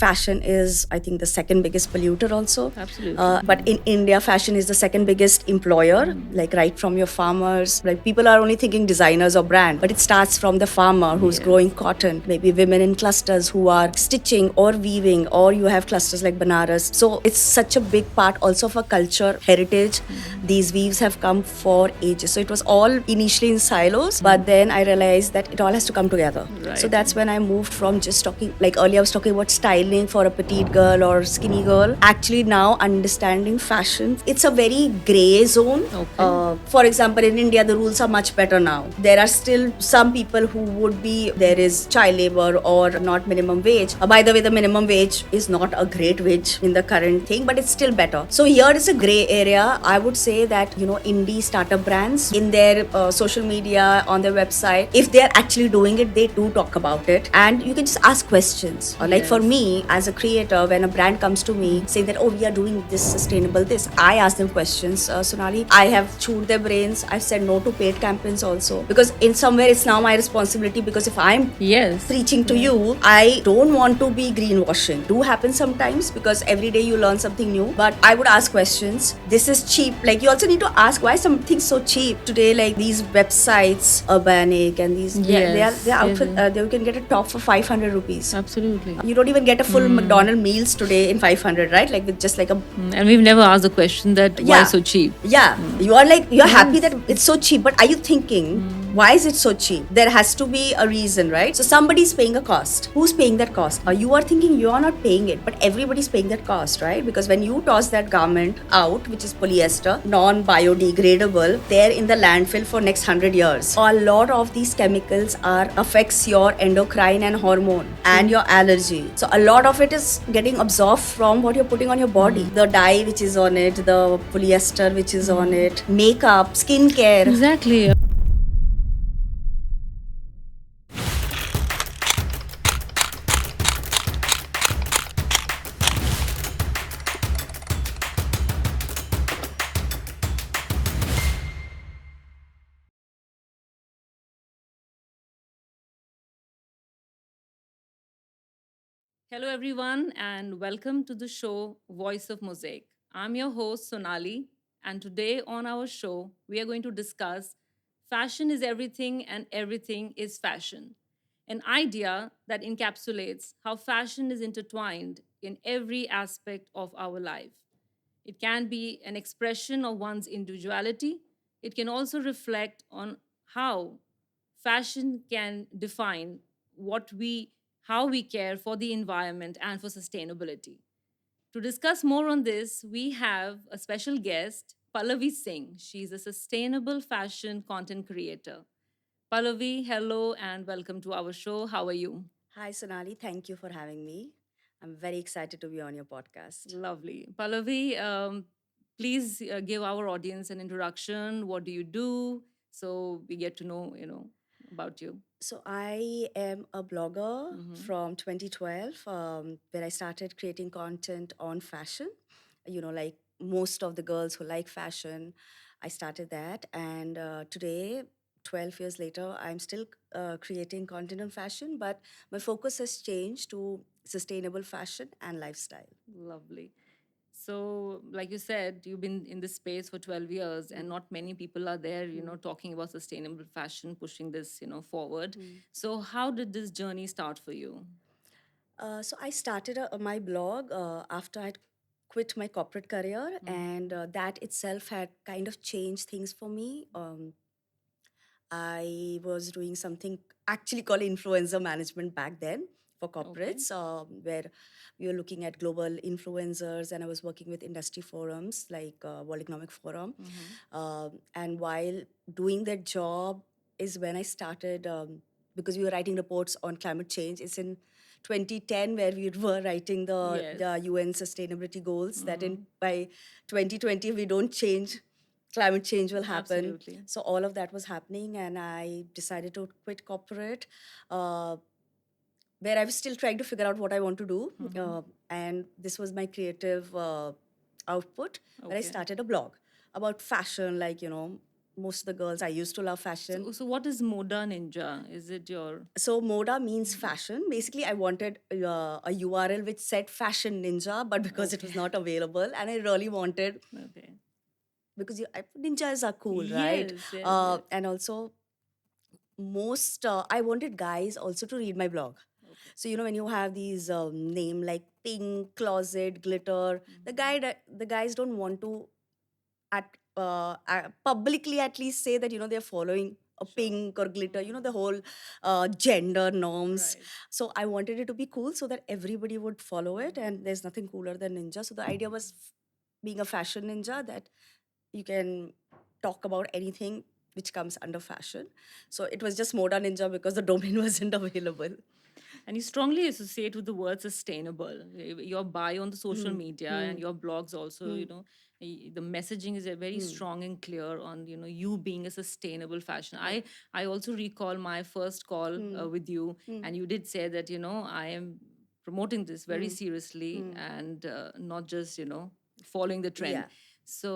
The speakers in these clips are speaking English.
fashion is, I think, the second biggest polluter also. Absolutely. But in India, fashion is the second biggest employer, like right from your farmers. Like people are only thinking designers or brand, but it starts from the farmer who's Yes. growing cotton, maybe women in clusters who are stitching or weaving, or you have clusters like Banaras. So it's such a big part also of a culture, heritage. These weaves have come for ages. So it was all initially in silos, but then I realized that it all has to come together. So Right. that's when I moved from just talking, like earlier I was talking about styling for a petite girl or skinny girl. Actually, now understanding fashion, it's a very gray zone. Okay. For example, in India, the rules are much better now. There are still some people who would be, there is child labor or not minimum wage. By the way, the minimum wage is not a great wage in the current thing, but it's still better. So here is a gray area. I would say that, indie startup brands in their social media, on their website, if they're actually doing it, they do talk about it. And you can just ask questions. Like for Yes. me, as a creator, when a brand comes to me saying that, oh, we are doing this sustainable, this, I ask them questions. Sonali, I have chewed their brains. I've said no to paid campaigns also. Because in somewhere, it's now my responsibility. Because if I'm Yes. preaching to you, I don't want to be greenwashing. Do happen sometimes because every day you learn something new. But I would ask questions. This is cheap. Like you also need to ask why something's so cheap today. Like these websites, Urbanic, and these Yes. they are Yes, outfit. yes. They can get a top for 500 rupees. Absolutely. You don't even get a full McDonald meals today in 500, right? Like with just like a And we've never asked the question that why Yeah. so cheap? yeah, you are like you're happy Yes. that it's so cheap, but are you thinking why is it so cheap? There has to be a reason, right? So somebody's paying a cost. Who's paying that cost? You are thinking you are not paying it, but everybody's paying that cost, right? Because when you toss that garment out, which is polyester, non-biodegradable, they're in the landfill for next 100 years. A lot of these chemicals are affects your endocrine and hormone and your allergy. So a lot of it is getting absorbed from what you're putting on your body. The dye which is on it, the polyester which is on it, makeup, skincare. Exactly. Hello, everyone, and welcome to the show Voice of Mosaic. I'm your host, Sonali, and today on our show, we are going to discuss fashion is everything and everything is fashion, an idea that encapsulates how fashion is intertwined in every aspect of our life. It can be an expression of one's individuality. It can also reflect on how fashion can define what we how we care for the environment and for sustainability. To discuss more on this, we have a special guest, Pallavi Singh. She's a sustainable fashion content creator. Pallavi, hello and welcome to our show. How are you? Hi, Sonali. Thank you for having me. I'm very excited to be on your podcast. Lovely. Pallavi, please give our audience an introduction. What do you do? So we get to know, about you. So, I am a blogger Mhm. from 2012, where I started creating content on fashion. Like most of the girls who like fashion, I started that. And today, 12 years later, I'm still creating content on fashion, but my focus has changed to sustainable fashion and lifestyle. Lovely. So, like you said, you've been in this space for 12 years, and not many people are there, talking about sustainable fashion, pushing this, forward. So, how did this journey start for you? So I started my blog after I'd quit my corporate career, and that itself had kind of changed things for me. I was doing something actually called influencer management back then for Okay. corporates, where we were looking at global influencers, and I was working with industry forums like World Economic Forum. And while doing that job is when I started, because we were writing reports on climate change. It's in 2010 where we were writing Yes. the UN sustainability goals that in Mhm. by 2020 if we don't change, climate change will happen. Absolutely. So all of that was happening, and I decided to quit corporate, uh, where I was still trying to figure out what I want to do. And this was my creative output, where I Okay. started a blog about fashion, like, most of the girls. I used to love fashion. So what is Moda Ninja? Is it your So Moda means fashion. Basically, I wanted a URL which said Fashion Ninja, but because it okay? was not available, and I really wanted Okay. because ninjas are cool, right? Yes, yes, yes. And also most I wanted guys also to read my blog. Okay. So when you have these name like Pink, Closet, Glitter, the guys don't want to publicly at least say that they're following a Sure. pink or glitter, the whole gender norms. Right. So I wanted it to be cool so that everybody would follow it, and there's nothing cooler than ninja. So the idea was being a fashion ninja, that you can talk about anything which comes under fashion. So it was just Moda Ninja because the domain wasn't available. And you strongly associate with the word sustainable. Your bio on the social Hmm. media Hmm. and your blogs also, Hmm. the messaging is very Hmm. strong and clear on, you being a sustainable fashion. I also recall my first call Hmm. with you, Hmm. and you did say that, I am promoting this very Hmm. seriously Hmm. and not just, following the trend. Yeah. So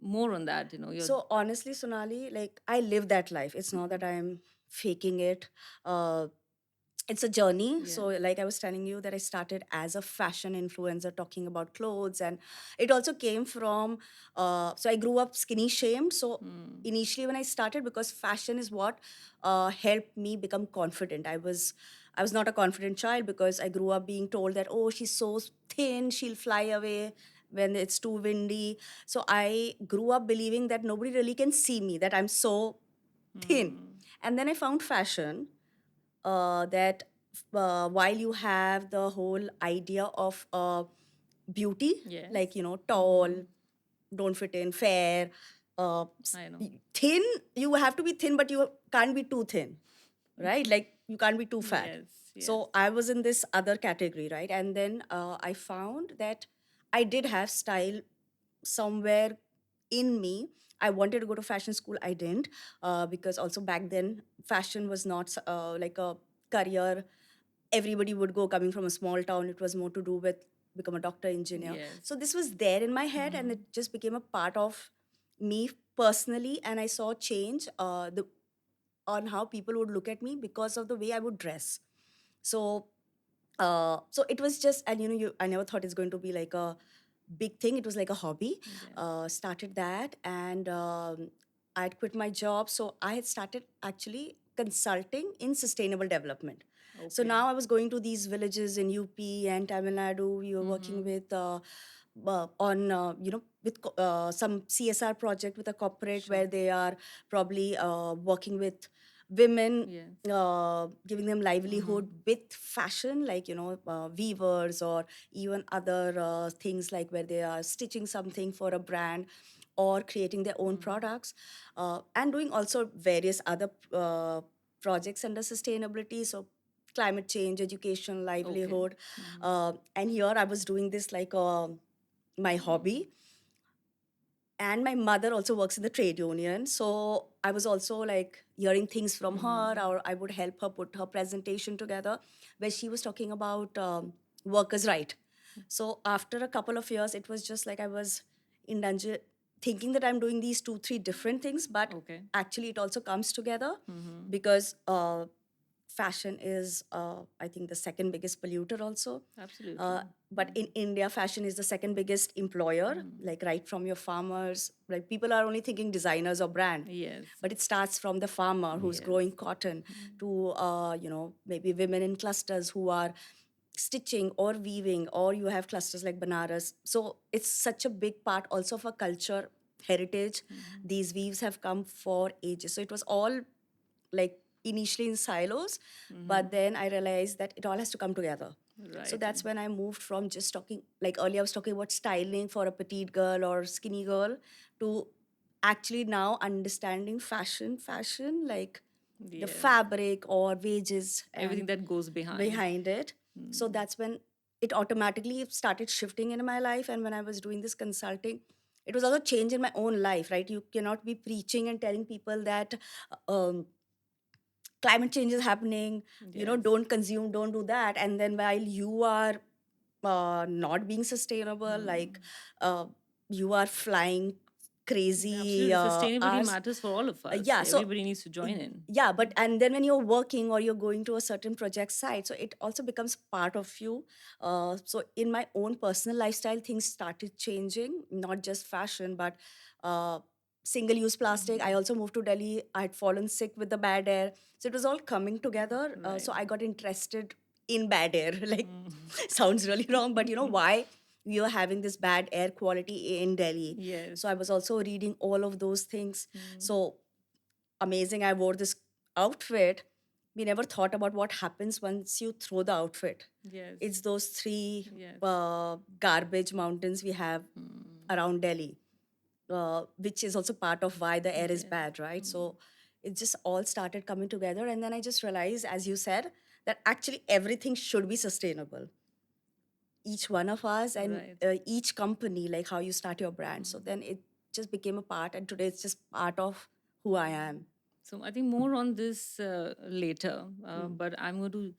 more on that, you're So honestly, Sonali, like I live that life. It's not that I'm faking it. Uh, it's a journey. yeah. So, like I was telling you, that I started as a fashion influencer talking about clothes, and it also came from. So I grew up skinny shamed. So Mm. initially, when I started, because fashion is what helped me become confident. I was not a confident child because I grew up being told that, oh, she's so thin, she'll fly away when it's too windy. So I grew up believing that nobody really can see me, that I'm so thin. Mm. And then I found fashion, that while you have the whole idea of beauty, like, Yes. tall, don't fit in, fair, I know. thin, you have to be thin, but you can't be too thin, right? Like, you can't be too fat. Yes, yes. So I was in this other category, right? And then I found that I did have style somewhere in me. I wanted to go to fashion school. I didn't, because also back then fashion was not like a career everybody would go coming from a small town. It was more to do with become a doctor, engineer. Yes. So this was there in my head, and it just became a part of me personally. And I saw change on how people would look at me because of the way I would dress. So so it was just, and I never thought it's going to be like a big thing. It was like a hobby. Yes. Started that, and I'd quit my job. So I had started actually consulting in sustainable development. So Okay. now I was going to these villages in UP and Tamil Nadu. We were working Mm-hmm. with on with some CSR project with a corporate Sure. where they are probably working with women, Yes. giving them livelihood with fashion, like weavers, or even other things, like where they are stitching something for a brand or creating their own products, and doing also various other projects under sustainability. So climate change, education, Okay. livelihood, and here I was doing this like my hobby. And my mother also works in the trade union, so I was also like hearing things from her, or I would help her put her presentation together, where she was talking about workers' right. So after a couple of years, it was just like I was in danger, thinking that I'm doing these two three different things, but Okay. actually it also comes together, Mm-hmm. because fashion is, I think, the second biggest polluter also. Absolutely. But in India, fashion is the second biggest employer, like right from your farmers. Like, people are only thinking designers or brand, Yes. but it starts from the farmer who's Yes. growing cotton to, maybe women in clusters who are stitching or weaving, or you have clusters like Banaras. So it's such a big part also of our culture, heritage. These weaves have come for ages. So it was all like initially in silos, but then I realized that it all has to come together. So Right. that's when I moved from just talking, like earlier I was talking about styling for a petite girl or skinny girl, to actually now understanding fashion, like the Yes. fabric or wages Everything and that goes behind. behind it. So that's when it automatically started shifting in my life. And when I was doing this consulting, it was also change in my own life, right? You cannot be preaching and telling people that climate change is happening, Yes. don't consume, don't do that, and then while you are not being sustainable, like you are flying crazy Absolutely. Sustainability hours. matters for all of us. Yeah, so Everybody needs to join in. yeah, but and then when you're working or you're going to a certain project site, so it also becomes part of you. So in my own personal lifestyle, things started changing, not just fashion, but uh, single-use plastic. I also moved to Delhi. I had fallen sick with the bad air, so it was all coming together. So Right. I got interested in bad air. Like, Mm. sounds really wrong, but why we were having this bad air quality in Delhi. Yes. So I was also reading all of those things. Mm. So amazing, I wore this outfit. We never thought about what happens once you throw the outfit. Yes. It's those three Yes. garbage mountains we have Mm. around Delhi, which is also part of why the air is Yeah. bad, right? Mm. So it just all started coming together. And then I just realized, as you said, that actually everything should be sustainable. Each one of us and Right. each company, like how you start your brand. So then it just became a part, and today it's just part of who I am. So I think more on this later, but I'm going to,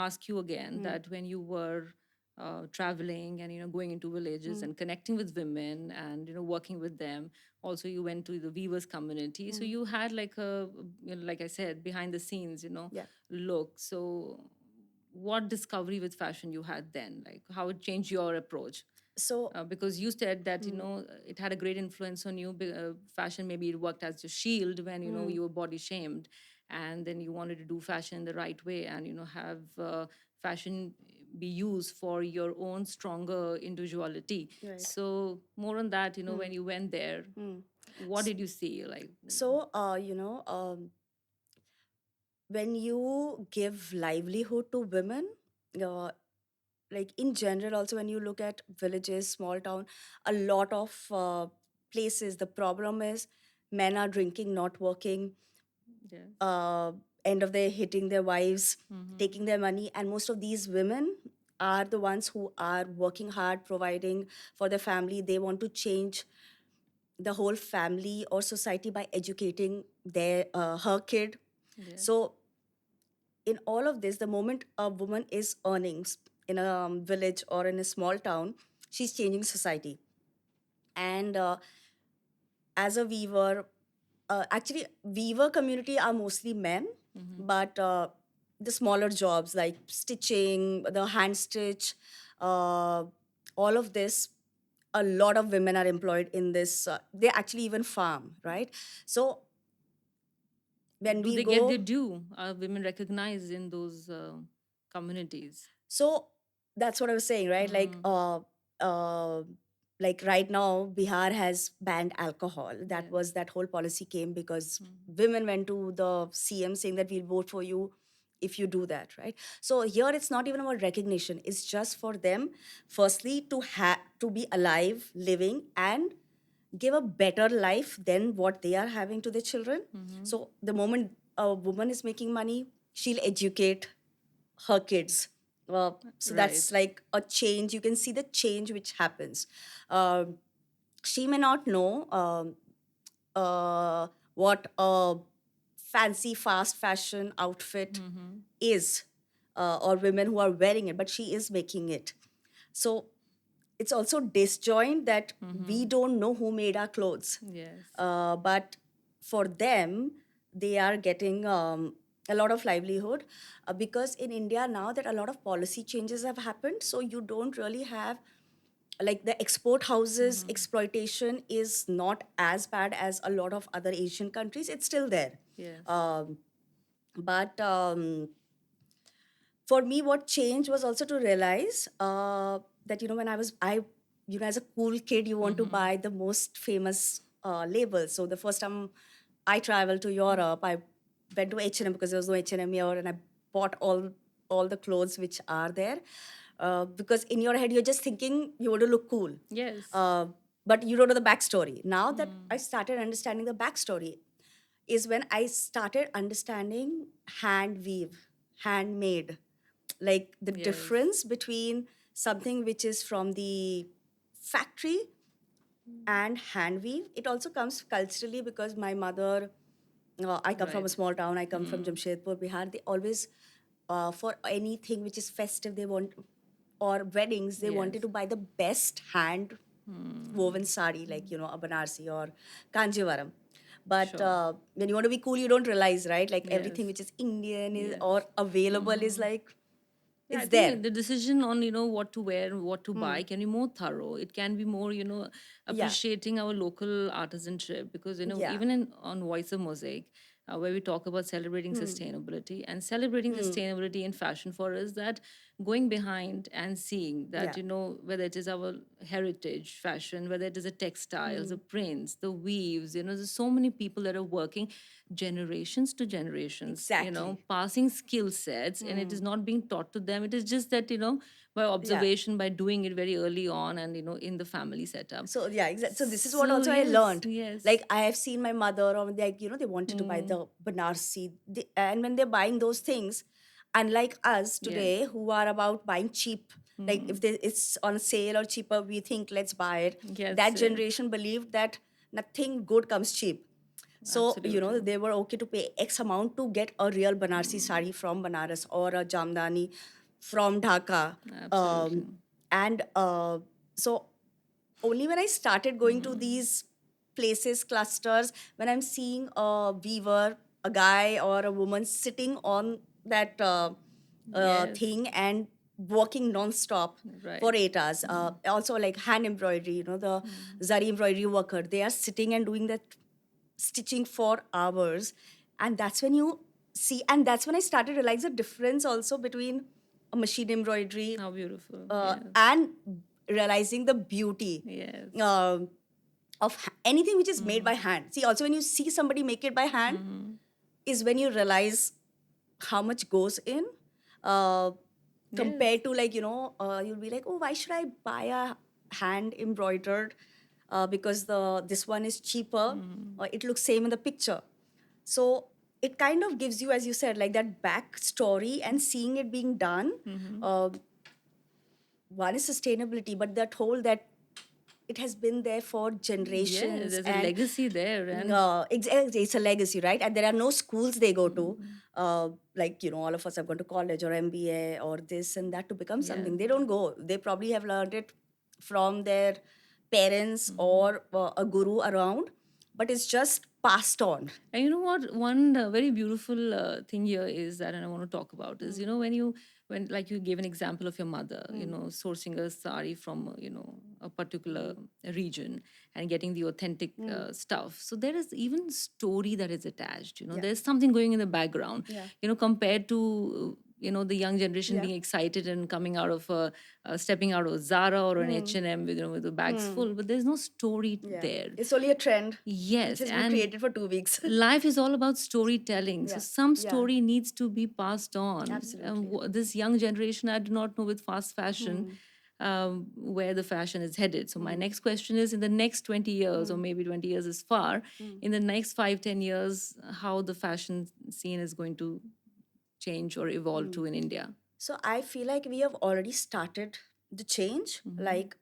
ask you again that when you were traveling and going into villages and connecting with women and working with them, also you went to the weavers community, so you had like a, like I said, behind the scenes, Yeah. look. So what discovery with fashion you had then, like how it changed your approach? So Because you said that it had a great influence on you. Fashion, maybe it worked as a shield when you were body shamed, and then you wanted to do fashion the right way and have fashion be used for your own stronger individuality. right. So more on that, when you went there, what did you see? Like, So when you give livelihood to women, uh, like in general, also when you look at villages, small town, a lot of places, the problem is men are drinking, not working, yes. end of the day hitting their wives, Mm-hmm. taking their money, and most of these women are the ones who are working hard, providing for their family. They want to change the whole family or society by educating their her kid. Yes. So in all of this, the moment a woman is earning in a village or in a small town, she's changing society. And as a weaver, actually, weaver community are mostly men, but the smaller jobs like stitching, the hand stitch, uh, all of this, a lot of women are employed in this. They actually even farm, right? So when Do we they get their go, due? Are women recognized in those communities? so that's what I was saying, right? Mm. Like right now, Bihar has banned alcohol. That Yes. was that whole policy came because Mm. women went to the CM saying that we'll vote for you if you do that, right? So here it's not even about recognition. It's just for them, firstly, to be alive, living, and give a better life than what they are having to their children. Mm-hmm. So the moment a woman is making money, she'll educate her kids. So that's Right. like a change. You can see the change which happens. Um she may not know what a fancy fast fashion outfit Mm-hmm. is, or women who are wearing it, but she is making it. So it's also disjoint that we Mm-hmm. don't know who made our clothes. Yes. But for them, they are getting a lot of livelihood, because in India now that a lot of policy changes have happened, so you don't really have like the export houses Mm-hmm. exploitation is not as bad as a lot of other Asian countries. It's still there. Yes. Um, but for me, what changed was also to realize that when as a cool kid, you want to Mm-hmm. buy the most famous labels. So the first time I traveled to Europe, I went to H&M because there was no H&M here, and I bought all the clothes which are there. Because in your head, you're just thinking you want to look cool, Yes. uh, but you don't know the backstory. Now that Mm. I started understanding the backstory, is when I started understanding hand weave, handmade, like the Yes. difference between something which is from the factory and hand weave. It also comes culturally because my mother, I come from a Right. small town, I come from Mm. Jamshedpur, Bihar. They always, for anything which is festive, they want, or weddings, they Yes. wanted to buy the best hand woven sari, like, a Banarsi or Kanjivaram. But Sure. when you want to be cool, you don't realize, right? Like everything Yes. which is Indian is Yes. or available is like, Yeah, I it's think there. the decision on what to wear and what to Hmm. buy can be more thorough. It can be more Yeah. appreciating our local artisanship, because Yeah. even in on Voice of Mosaic, where we talk about celebrating sustainability, and celebrating sustainability in fashion for us, that going behind and seeing that, Yeah. whether it is our heritage fashion, whether it is the textiles, the prints, the weaves, there's so many people that are working generations to generations, Exactly. passing skill sets, and it is not being taught to them. It is just that, by Yeah. observation, by doing it very early on, and in the family setup. So yeah, exactly. So this is what So also I yes, learned. yes. Like I have seen my mother, or like they wanted to buy the Banarsi, and when they're buying those things, unlike us Yes. today who are about buying cheap, like if it's on sale or cheaper, we think let's buy it. Yes, That yes. generation believed that nothing good comes cheap. So, Absolutely. they were okay to pay X amount to get a real Banarsi sari from Banaras or a Jamdani from Dhaka. Absolutely. Um, and so, only when I started going to these places, clusters, when I'm seeing a weaver, a guy or a woman sitting on that Yes. thing and working non-stop for Right. 8 hours. Also, like hand embroidery, the zari embroidery worker, they are sitting and doing that stitching for hours. And that's when you see, and that's when I started to realize the difference also between a machine embroidery How beautiful. Yes. and realizing the beauty Yes. of anything which is made by hand. See, also when you see somebody make it by hand, is when you realize how much goes in. Uh, Yes. Compared to, like, you'll be like, oh, why should I buy a hand embroidered because the this one is cheaper, or it looks same in the picture. So it kind of gives you, as you said, like that backstory and seeing it being done. uh, One is sustainability, but that whole that it has been there for Yes, generations, there's a and legacy there, and it's a legacy, right? And there are no schools they go to. Like, all of us have gone to college or MBA or this and that to become yes. something. They don't go. They probably have learned it from their parents or a guru around, but it's just passed on. And you know what? One very beautiful thing here is that, and I want to talk about is, when like you gave an example of your mother, sourcing a sari from, a particular region and getting the authentic stuff. So there is even story that is attached. Yeah. There's something going in the background. Yeah. Compared to the young generation Yeah. being excited and coming out of stepping out of Zara or an H&M with with the bags full, but there's no story Yeah. there. It's only a trend which Yes, has been and created for 2 weeks. life is all about storytelling. So Yeah. some Yeah. story needs to be passed on. Absolutely. This young generation, I do not know with fast fashion where the fashion is headed. So my next question is, in the next 20 years, or maybe 20 years is far, in the next 5-10 years, how the fashion scene is going to change or evolve to in India? So I feel like we have already started the change, like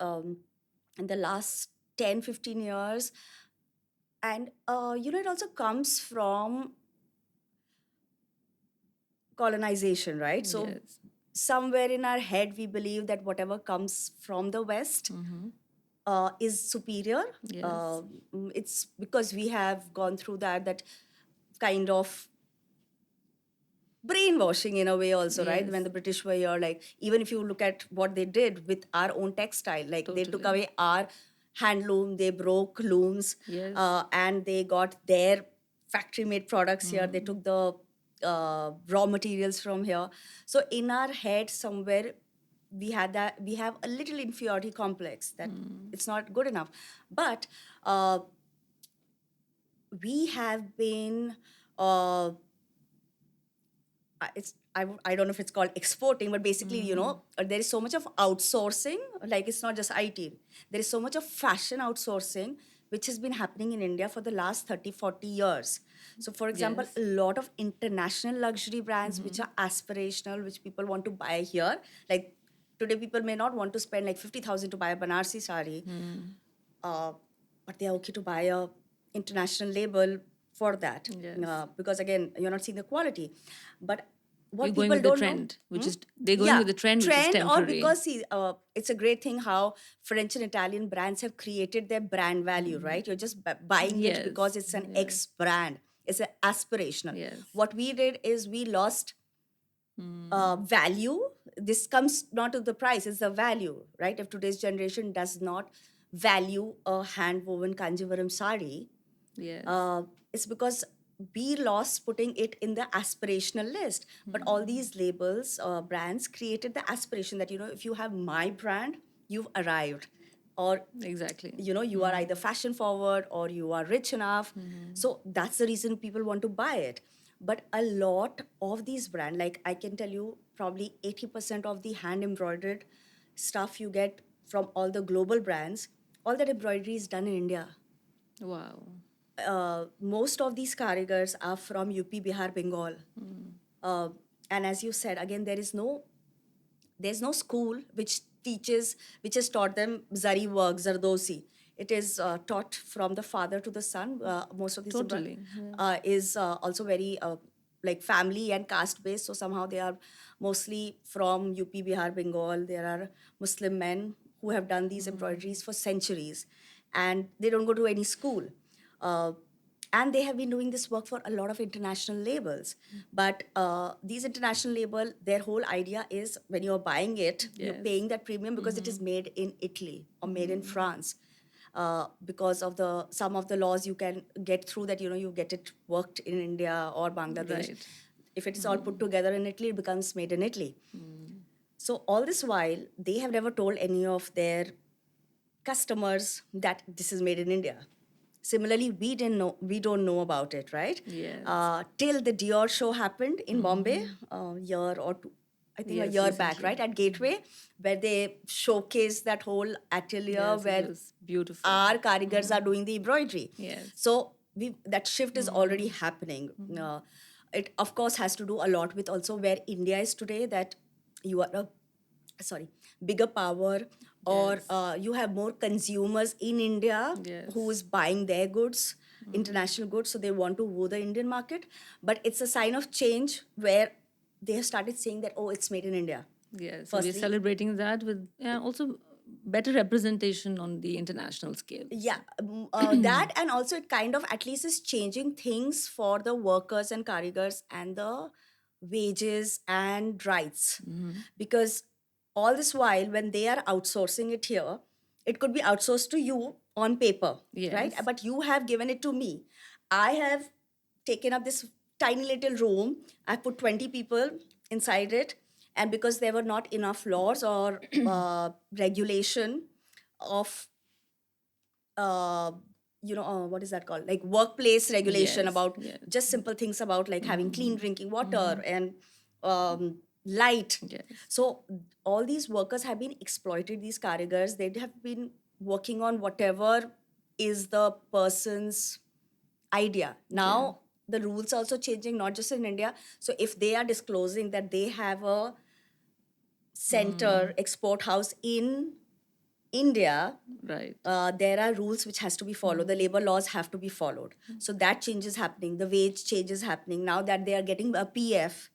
in the last 10, 15 years. And, it also comes from colonization, right? So Yes. somewhere in our head, we believe that whatever comes from the West is superior. Yes. It's because we have gone through that kind of brainwashing in a way also, right? When Yes. the British were here, like, even if you look at what they did with our own textile, like they took Totally. away our handloom, they broke looms, Yes. and they got their factory made products here. They took the raw materials from here. So in our head somewhere, we have a little inferiority complex that it's not good enough. But we have been I don't know if it's called exporting, but basically, there is so much of outsourcing. Like, it's not just IT. There is so much of fashion outsourcing, which has been happening in India for the last 30, 40 years. So, for example, Yes. a lot of international luxury brands, which are aspirational, which people want to buy here. Like, today, people may not want to spend like 50,000 to buy a Banarsi sari, uh, but they're okay to buy a international label for that, Yes. because again, you're not seeing the quality. But You're what going people with the don't know. trend, which Hmm? is they're going Yeah, with the trend, which is trend, or temporary. because see, it's a great thing how French and Italian brands have created their brand value, right? You're just buying it because Yes, it's an yes, X brand. It's an aspirational. yes. What we did is we lost Mm. value. This comes not to the price, it's the value, right? If today's generation does not value a hand woven Kanjivaram sari, Yes. uh, it's because we lost putting it in the aspirational list. But all these labels, brands created the aspiration that, if you have my brand, you've arrived. Or, Exactly. you are either fashion forward or you are rich enough. Mm-hmm. So that's the reason people want to buy it. But a lot of these brands, like I can tell you, probably 80% of the hand embroidered stuff you get from all the global brands, all that embroidery is done in India. Wow. Most of these karigars are from UP, Bihar, Bengal. Mm. Uh, and as you said, again, there's no school which has taught them zari work, zardosi. It is taught from the father to the son. Most of these Totally. Yeah. is also very like family and caste based. So somehow they are mostly from UP, Bihar, Bengal. There are Muslim men who have done these embroideries for centuries, and they don't go to any school. Uh, and they have been doing this work for a lot of international labels, but these international label, their whole idea is when you're buying it, you're Yes. paying that premium because it is made in Italy or made in France. Because of the some of the laws you can get through that, you get it worked in India or Bangladesh. Right. If it's all put together in Italy, it becomes made in Italy. So all this while, they have never told any of their customers that this is made in India. Similarly, we don't know about it, right? Yes. Till the Dior show happened in Bombay a year or two, I think a Yes, year back, recently. right, at Gateway, where they showcased that whole atelier Yes, it where was beautiful. our karigars are doing the embroidery. Yes. So that shift is already happening. It of course has to do a lot with also where India is today. That you are a bigger power, or Yes. you have more consumers in India who Yes. is buying their goods, international goods, so they want to woo the Indian market. But it's a sign of change where they have started saying that, oh, it's made in India. Yes. So we're Firstly, celebrating that with also better representation on the international scale. yeah, that, and also it kind of at least is changing things for the workers and karigars and the wages and rights. Because all this while, when they are outsourcing it here, it could be outsourced to you on paper, right? Yes. But you have given it to me. I have taken up this tiny little room. I put 20 people inside it. And because there were not enough laws or regulation of uh, what is that called, like workplace regulation, Yes. about Yes. just simple things about like having clean drinking water and light. Yes. So all these workers have been exploited, these karigars. They have been working on whatever is the person's idea. Now the rules are also changing, not just in India. So if they are disclosing that they have a center export house in India, Right. there are rules which has to be followed. The labor laws have to be followed. So that change is happening. The wage change is happening now that they are getting a PF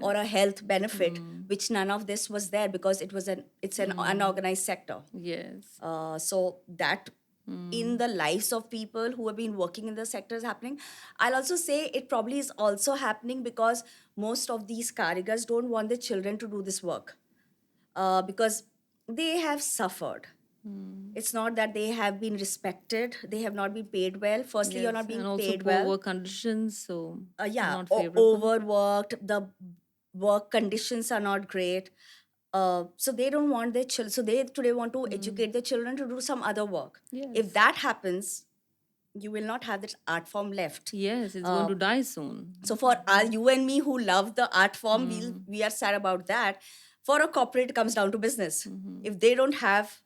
or a Yes. health benefit, which none of this was there because it's an unorganized sector. Yes. So that in the lives of people who have been working in the sector is happening. I'll also say it probably is also happening because most of these karigars don't want their children to do this work because they have suffered. It's not that they have been respected, they have not been paid well. Firstly, you're Yes. not being And also paid poor well. work conditions, so Yeah, not favorable. overworked, the work conditions are not great. So they don't want their children, so they today want to educate their children to do some other work. If Yes. that happens, you will not have that art form left. Yes, it's going to die soon. So for you and me who love the art form, we are sad about that. For a corporate, it comes down to business. If they don't have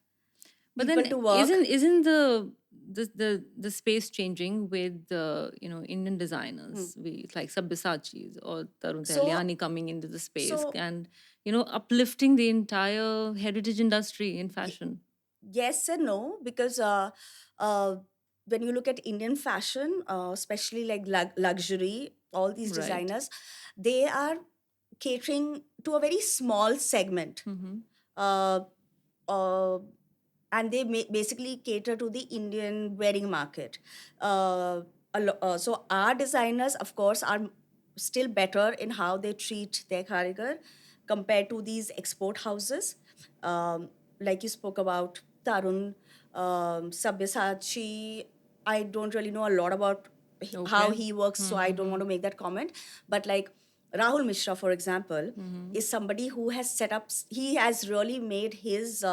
But people then to work, isn't the space changing with the Indian designers, we like Sabyasachi's or Tarun So- Tahliani coming into the space so- and uplifting the entire heritage industry in fashion. yes and no, because uh, when you look at Indian fashion, especially like luxury, all these Right. designers, they are catering to a very small segment. Mm-hmm. Uh, uh, and they basically cater to the Indian wedding market. So our designers, of course, are still better in how they treat their karigar compared to these export houses. Like you spoke about Tarun, Sabyasachi. I don't really know a lot about how Okay. he works, so I don't want to make that comment. But like Rahul Mishra, for example, is somebody who has set up, he has really made his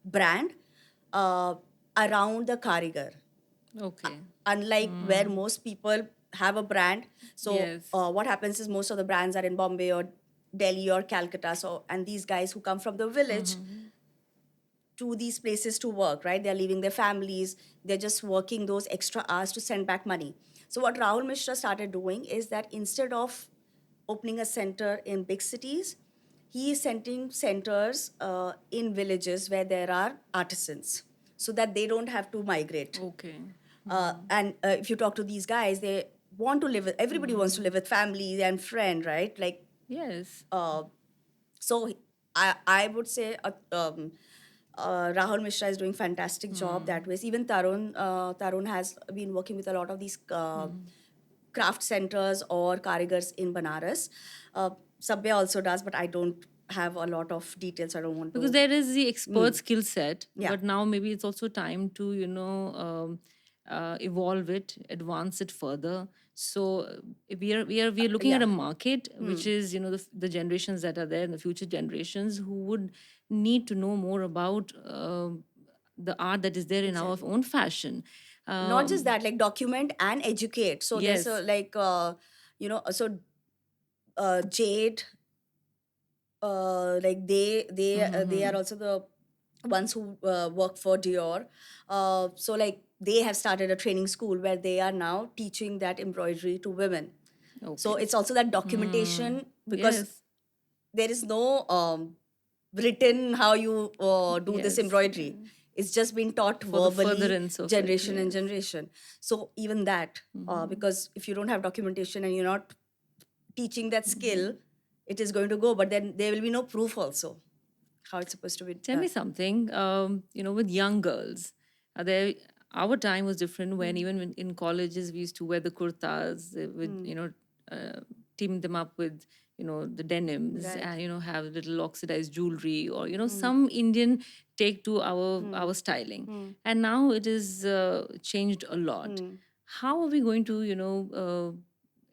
brand uh, around the karigar. Okay. Unlike where most people have a brand, so Yes. what happens is most of the brands are in Bombay or Delhi or Calcutta. So, and these guys who come from the village to these places to work, right? They're leaving their families, they're just working those extra hours to send back money. So, what Rahul Mishra started doing is that instead of opening a center in big cities, he is sending centers in villages where there are artisans so that they don't have to migrate. Okay. And if you talk to these guys, they want to live with, everybody wants to live with family and friend, right? Like, Yes. uh, so I would say Rahul Mishra is doing fantastic job that way. Even Tarun has been working with a lot of these craft centers or karigars in Banaras. Sabya also does, but I don't have a lot of details. I don't want Because to. there is the expert skill set, Yeah. but now maybe it's also time to evolve it, advance it further. So we are looking at Yeah. a market which is the generations that are there and the future generations who would need to know more about the art that is there in our Exactly. own fashion. Not just um, that, like document and educate. So there's a yes. like so Jade, like they are also the ones who work for Dior. So like they have started a training school where they are now teaching that embroidery to women. So Okay. it's also that documentation because Yes. there is no written how you do this Yes. embroidery. It's just been taught For the verbally, furtherance of it. generation and Yes. generation. So even that, because if you don't have documentation and you're not teaching that skill, it is going to go. But then there will be no proof also how it's supposed to be Tell done. me something, with young girls, are there, our time was different when even in colleges we used to wear the kurtas with, team them up with, the denims Right. and, have little oxidized jewelry or, some Indian take to our styling. And now it is changed a lot. How are we going to,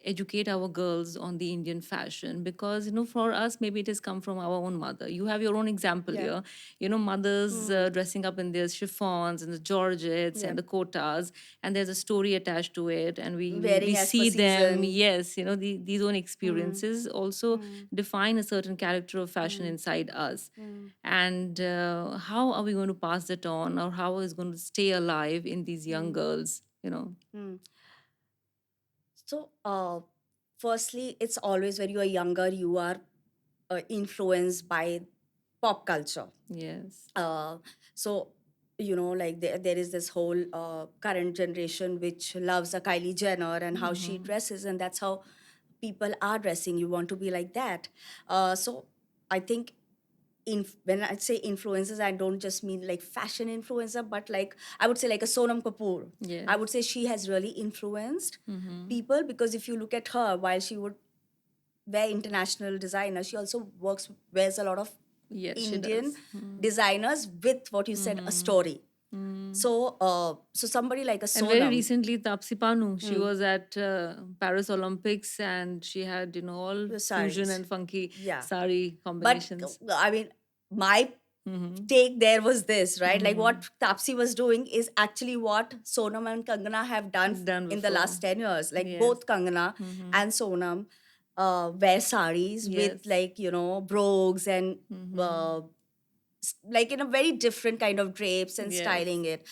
educate our girls on the Indian fashion? Because for us maybe it has come from our own mother. You have your own example Yeah. here, mothers dressing up in their chiffons and the georgettes Yeah. and the kotas, and there's a story attached to it, and we Wearing as per see them. season. Yes, these own experiences also define a certain character of fashion inside us. And how are we going to pass that on, or how is going to stay alive in these young girls? So, firstly, it's always when you are younger, you are influenced by pop culture. Yes. So, like there is this whole current generation which loves a Kylie Jenner and how she dresses, and that's how people are dressing. You want to be like that. So, I think when I say influencers, I don't just mean like fashion influencer, but like I would say like a Sonam Kapoor. I Yes. would say she has really influenced people because if you look at her, while she would wear international designer, she also wears a lot of Yes, she Indian does. designers with what you said, a story. So somebody like a And very Sonam. recently, Tapsi Panu, she was at Paris Olympics and she had, all The fusion saris. and funky Yeah. sari But combinations. I mean, my Mm-hmm. take there was this, right? Like Mm-hmm. what Tapsi was doing is actually what Sonam and Kangana have done Done in the before. last 10 years. Like Yes. both Kangana Mm-hmm. and Sonam wear saris with Yes. like, brogues and Mm-hmm. like in a very different kind of drapes and Yes. styling it.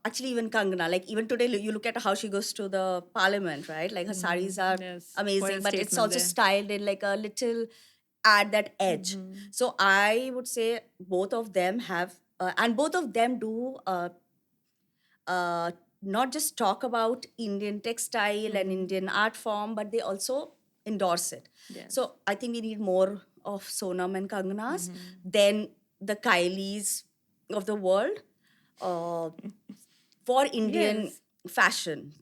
Actually, even Kangana, like even today, you look at how she goes to the parliament, right? Like her saris are Yes. Quite a amazing, but it's statement also there. styled in like a little at that edge. So I would say both of them have, and both of them do not just talk about Indian textile and Indian art form, but they also endorse it. Yes. So I think we need more of Sonam and Kangana's than the Kylies of the world uh, for Indian Yes. fashion.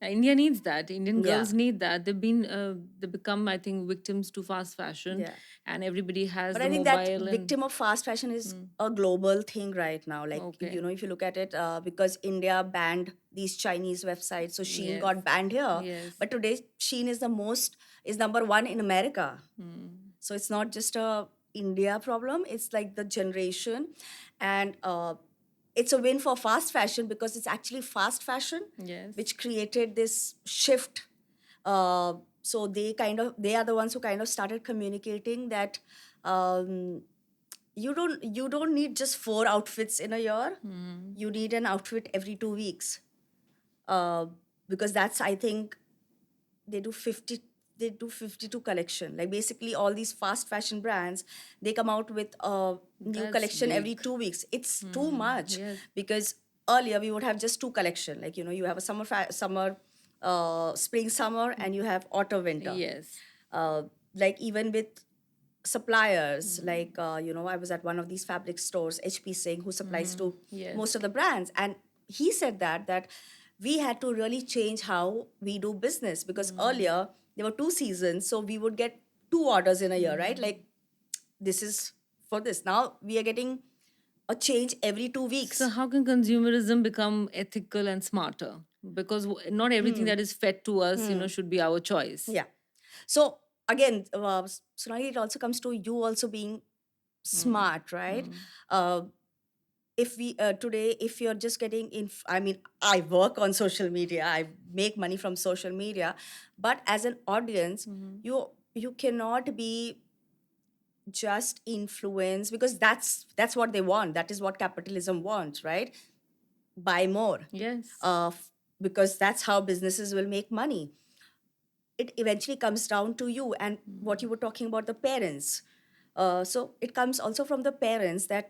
India needs that. Indian Yeah. girls need that. They become, I think, victims to fast fashion, Yeah. and everybody has But the I think that mobile and victim of fast fashion is a global thing right now. Like, Okay. if you look at it, because India banned these Chinese websites, so Shein Yes. got banned here. Yes. But today, Shein is number one in America. Hmm. So it's not just a India problem, it's like the generation. And it's a win for fast fashion because it's actually fast fashion Yes. which created this shift. So they are the ones who kind of started communicating that um, you don't need just 4 outfits in a year. You need an outfit every 2 weeks, uh, because that's, I think, they do 52 collection. Like basically all these fast fashion brands, they come out with a new That's collection every big. 2 weeks. It's too much. Yes. Because earlier we would have just two collection, like, you have a summer, spring summer, and you have autumn winter. Yes. uh, like even with suppliers, like, I was at one of these fabric stores, HP Singh, who supplies to Yes. most of the brands, and he said that we had to really change how we do business, because earlier there were 2 seasons, so we would get 2 orders in a year, right? Like, this is for this. Now we are getting a change every 2 weeks. So how can consumerism become ethical and smarter? Because not everything that is fed to us, should be our choice. Yeah. So again, Sonali, it also comes to you also being smart, right? If we today, if you're just getting in, I mean, I work on social media, I make money from social media, but as an audience, you cannot be just influenced, because that's what they want. That is what capitalism wants, right? Buy more. Yes. Because that's how businesses will make money. It eventually comes down to you and what you were talking about, the parents. So it comes also from the parents, that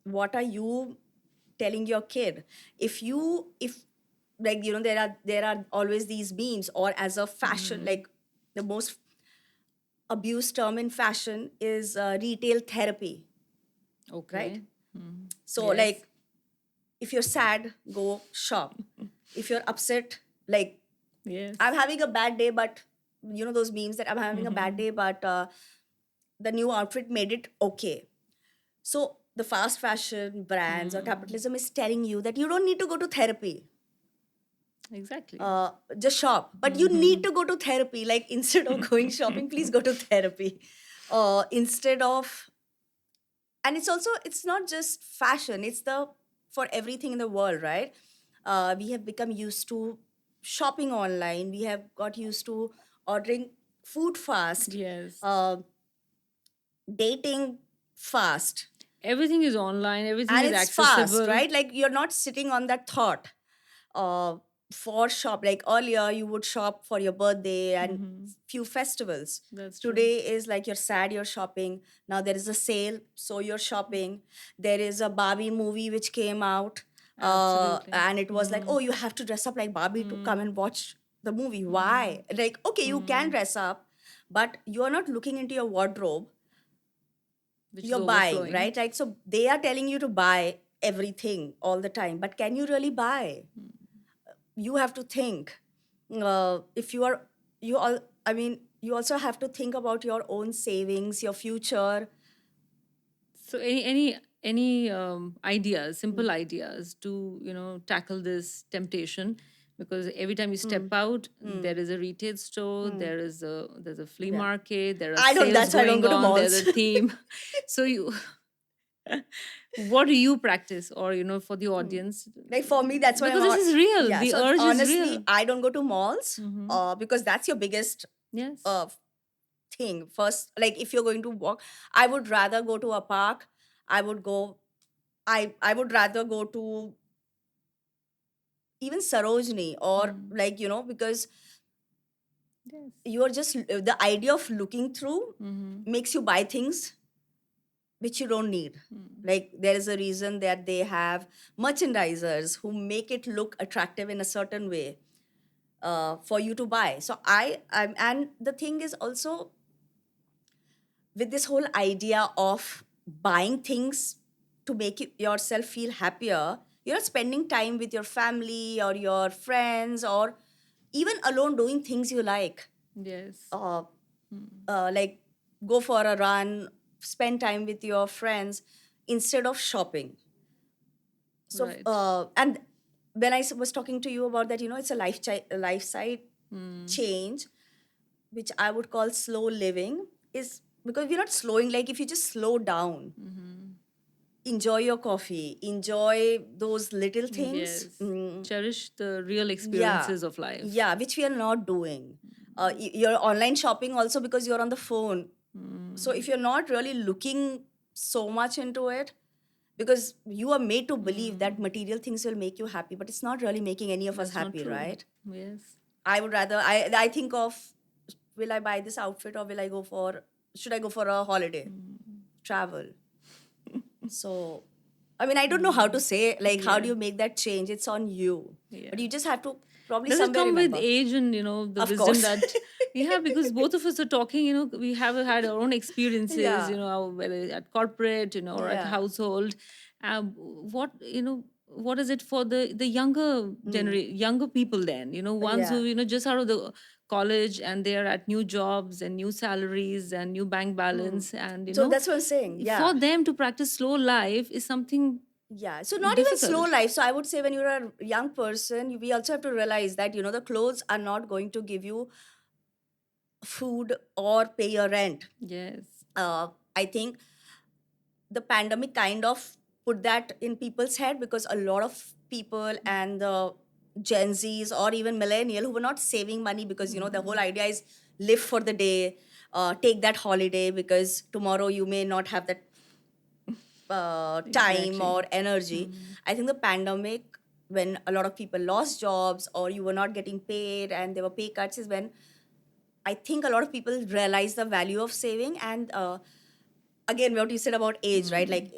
what are you telling your kid? If like, there are always these memes, or as a fashion, like the most abused term in fashion is retail therapy, Okay. right? So Yes. like, if you're sad, go shop. If you're upset, like, Yes. I'm having a bad day, but those memes that I'm having a bad day, but the new outfit made it okay. So the fast fashion brands or capitalism is telling you that you don't need to go to therapy. Exactly. Just shop. But you need to go to therapy. Like, instead of going shopping, please go to therapy. Instead of, and it's not just fashion, it's the for everything in the world, right? We have become used to shopping online, we have got used to ordering food fast, Yes. dating fast, Everything is online. Everything and is it's accessible. fast, right? Like, you're not sitting on that thought for shop. Like, earlier you would shop for your birthday and few festivals. That's true. Today is like, you're sad, you're shopping. Now there is a sale, so you're shopping. There is a Barbie movie which came out, Absolutely. and it was like, oh, you have to dress up like Barbie to come and watch the movie. Why? Like, okay, you can dress up, but you are not looking into your wardrobe. Which is You're buying, overflowing. right? Like, so they are telling you to buy everything all the time, but can you really buy? You have to think. If you are, you all, I mean, you also have to think about your own savings, your future. So any ideas, simple ideas to tackle this temptation? Because every time you step out, there is a retail store, there's a flea Yeah. market, there are I don't. sales That's why I don't going go to on. There's malls. a theme. So what do you practice, or for the audience? Like, for me, that's why Because this is real. Yeah. The So urge is honestly, real. I don't go to malls, because that's your biggest Yes. thing. First, like, if you're going to walk, I would rather go to a park. I would go. I would rather go to even Sarojini, or like, because Yes. you are just, the idea of looking through makes you buy things which you don't need. Like, there is a reason that they have merchandisers who make it look attractive in a certain way. for you to buy. So I'm, and the thing is also with this whole idea of buying things to make yourself feel happier, you're not spending time with your family or your friends or even alone doing things you Yes. uh, like go for a run, spend time with your friends instead of shopping. So, Right. and when I was talking to you about that, it's a lifestyle Mm. change, which I would call slow living, is because we're not slowing. Like if you just slow down, Mm-hmm. enjoy your coffee, enjoy those little things. Yes. Cherish the real Yeah, experiences of life. yeah, which we are not doing. You're online shopping also because you're on the phone. So if Mm. you're not really looking so much into it, because you are made to believe that Mm. material things will make you happy, but it's not really making any of us That's not happy, true. right? Yes. I would rather I think of, will I buy this outfit, or will I go for, should I go for a holiday, travel? So I mean, I don't know how to Mm. say, like, how do Yeah. you make that change? It's on you. But Yeah. you just have to probably Does it somewhere come with remember. age and the Of wisdom course. that yeah, because both of us are talking, we have had our own experiences, Yeah. whether at corporate, or at Yeah. household. What what is it for the younger people then, ones who Yeah. just out of the college and they are at new jobs and new salaries and new bank balance and So that's what I'm saying. for Yeah. them to practice slow life is something Yeah. So not even slow difficult. life. So I would say when you're a young person, we also have to realize that, the clothes are not going to give you food or pay your rent. Yes. I think the pandemic kind of put that in people's head, because a lot of people and the Gen Zs or even millennial who were not saving money, because the whole idea is live for the day, take that holiday, because tomorrow you may not have that time Exactly. or energy. I think the pandemic, when a lot of people lost jobs or you were not getting paid and there were pay cuts, is when I think a lot of people realize the value of saving. And again, what you said about age, right? Like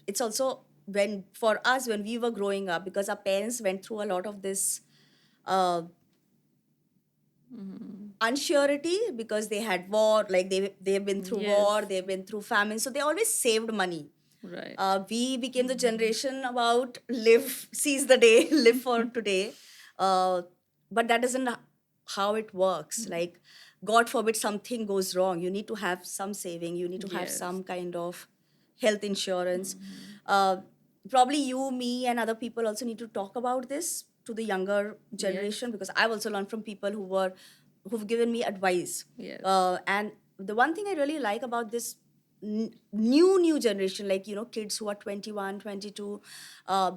it's also when, for us, when we were growing up, because our parents went through a lot of this uh, unsurety, because they had war, like they've been through war, Yes. they've been through famine, so they always saved money. Right. We became the generation about live, seize the day, live for today. Uh, but that isn't how it works. Like, God forbid something goes wrong, you need to have some saving, you need to have Yes. some kind of health insurance. Uh, Probably you, me, and other people also need to talk about this to the younger Yes. generation, because I've also learned from people who've given me advice. Yes. And the one thing I really like about this new generation, like kids who are 21, 22,